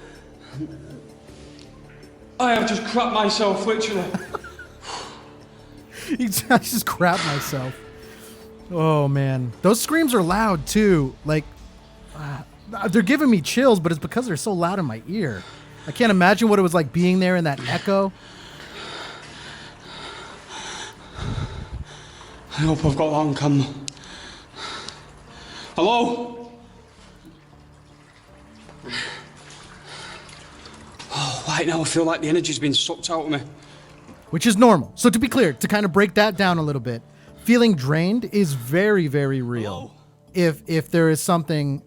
I have just crapped myself, literally. I just crap myself. Oh, man. Those screams are loud, too. Like, they're giving me chills, but it's because they're so loud in my ear. I can't imagine what it was like being there in that echo. I hope I've got that on camera. Hello? Oh, right now I feel like the energy's been sucked out of me. Which is normal. So to be clear, to kind of break that down a little bit, feeling drained is very, very real. If there is something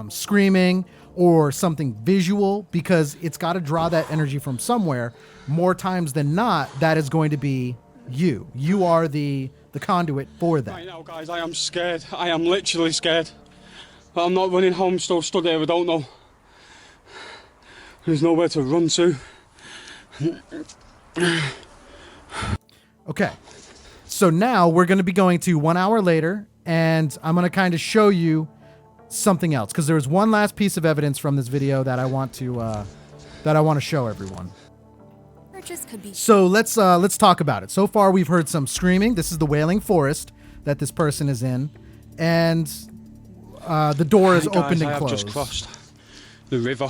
screaming or something visual, because it's got to draw that energy from somewhere, more times than not, that is going to be you. You are the conduit for that. Right now, guys, I am scared. I am literally scared. But I'm not running home, still stood here, I don't know. There's nowhere to run to. Okay. So now we're going to be going to 1 hour later, and I'm going to kind of show you something else, because there's one last piece of evidence from this video that I want to show everyone. Could be. So let's talk about it. So far, we've heard some screaming. This is the Wailing Forest that this person is in, and the door is opened and I have closed. just crossed the river.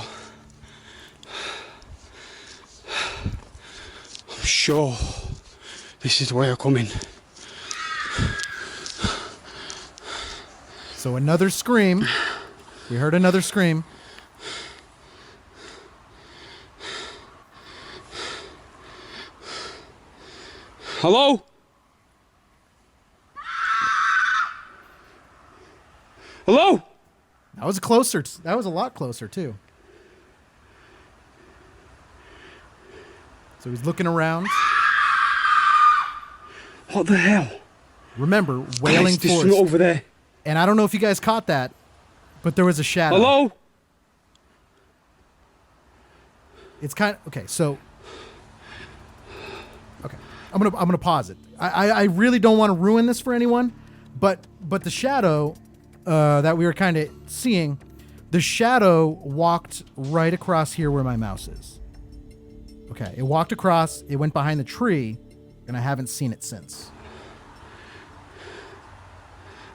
I'm sure this is the way I'm coming. So another scream. We heard another scream. Hello? Hello? was closer. That was a lot closer too. So he's looking around. What the hell? Remember, wailing forest. Over there. And I don't know if you guys caught that, but there was a shadow. Hello? It's kind of okay. So, okay, I'm gonna pause it. I really don't want to ruin this for anyone, but the shadow that we were kind of seeing, the shadow walked right across here where my mouse is. Okay, it walked across. It went behind the tree, and I haven't seen it since.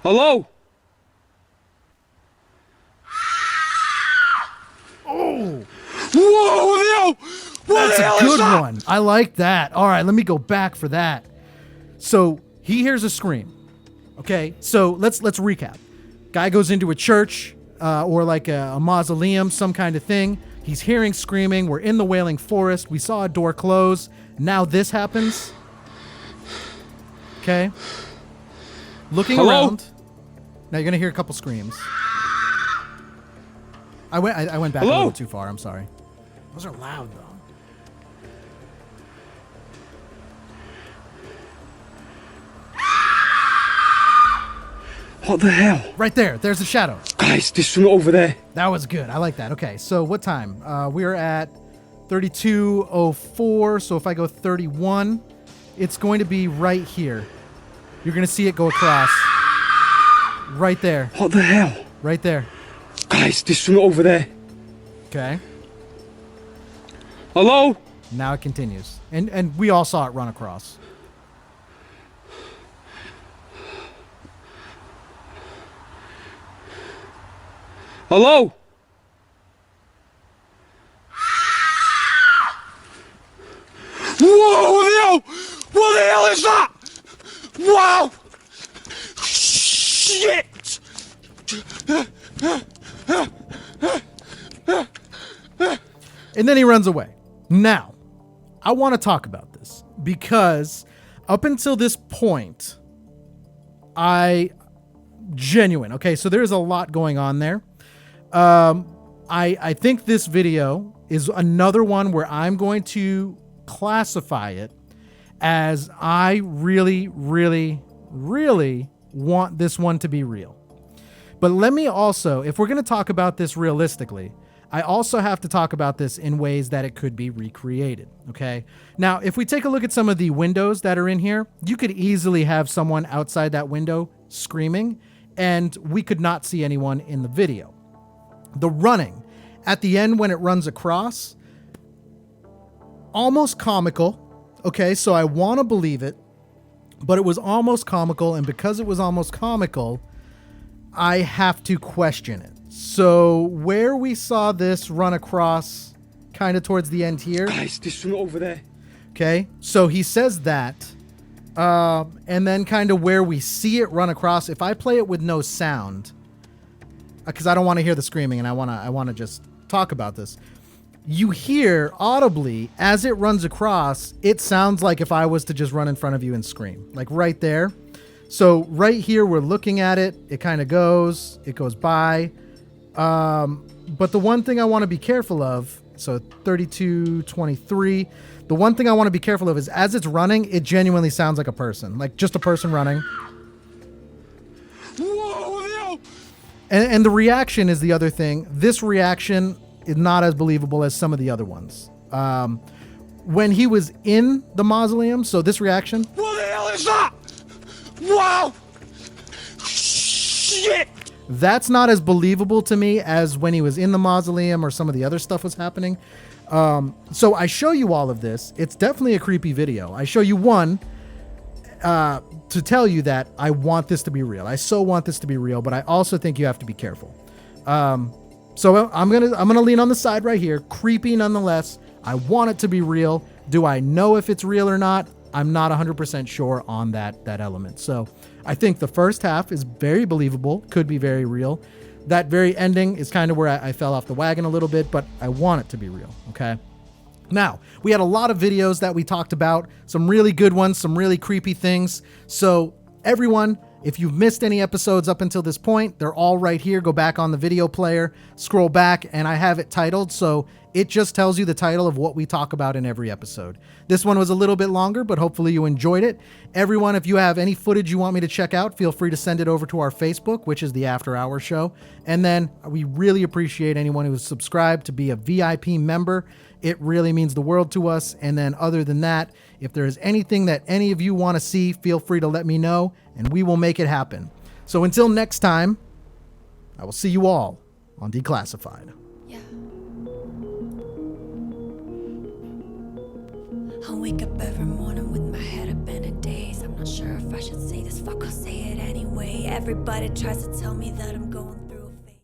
Hello? Oh! Whoa! That's a good one. I like that. All right, let me go back for that. So he hears a scream. Okay, so let's recap. Guy goes into a church or like a mausoleum, some kind of thing. He's hearing screaming. We're in the Wailing Forest. We saw a door close. Now this happens. Okay. Looking around. Now you're gonna hear a couple screams. I went back a little too far. I'm sorry. Those are loud though. What the hell? Right there. There's a shadow. Guys, there's something over there. That was good. I like that. Okay, so what time? We're at 32:04. So if I go 31, it's going to be right here. You're going to see it go across. Right there. What the hell? Right there. Guys, there's something over there. Okay. Hello? Now it continues. And we all saw it run across. Hello? Whoa, what the hell? What the hell is that? Wow! Shit! And then he runs away. Now, I want to talk about this because up until this point, genuine. Okay, so there's a lot going on there. I think this video is another one where I'm going to classify it as I really, really, really want this one to be real. But let me also, if we're going to talk about this realistically, I also have to talk about this in ways that it could be recreated, okay? Now, if we take a look at some of the windows that are in here, you could easily have someone outside that window screaming, and we could not see anyone in the video. The running at the end when it runs across, almost comical. Okay, so I want to believe it, but it was almost comical, and because it was almost comical, I have to question it. So where we saw this run across kind of towards the end here. Guys, there's something over there. Okay, so he says that. And then kind of where we see it run across, if I play it with no sound, because I don't want to hear the screaming and I want to just talk about this. You hear audibly as it runs across, it sounds like if I was to just run in front of you and scream, like right there. So right here, we're looking at it. It kind of goes by. But the one thing I want to be careful of, so 32:23, the one thing I want to be careful of is as it's running, it genuinely sounds like a person, like just a person running. Whoa, and the reaction is the other thing. This reaction is not as believable as some of the other ones. When he was in the mausoleum, so this reaction. What the hell is that? Wow! Shit! That's not as believable to me as when he was in the mausoleum or some of the other stuff was happening. So I show you all of this. It's definitely a creepy video. I show you one to tell you that I want this to be real. I so want this to be real, but I also think you have to be careful. So I'm gonna lean on the side right here. Creepy nonetheless. I want it to be real. Do I know if it's real or not? I'm not 100% sure on that element. So I think the first half is very believable, could be very real. That very ending is kind of where I fell off the wagon a little bit, but I want it to be real, okay? Now, we had a lot of videos that we talked about, some really good ones, some really creepy things. So everyone, If you've missed any episodes up until this point, they're all right here. Go back on the video player, scroll back, and I have it titled, so it just tells you the title of what we talk about in every episode. This one was a little bit longer, but hopefully you enjoyed it. Everyone, if you have any footage you want me to check out, feel free to send it over to our Facebook, which is the After Hours Show. And then we really appreciate anyone who's subscribed to be a VIP member. It really means the world to us. And then other than that, if there is anything that any of you want to see, feel free to let me know and we will make it happen. So until next time, I will see you all on Declassified. Yeah. I wake up every morning with my head up in a daze. I'm not sure if I should say this, fuck, I'll say it anyway. Everybody tries to tell me that I'm going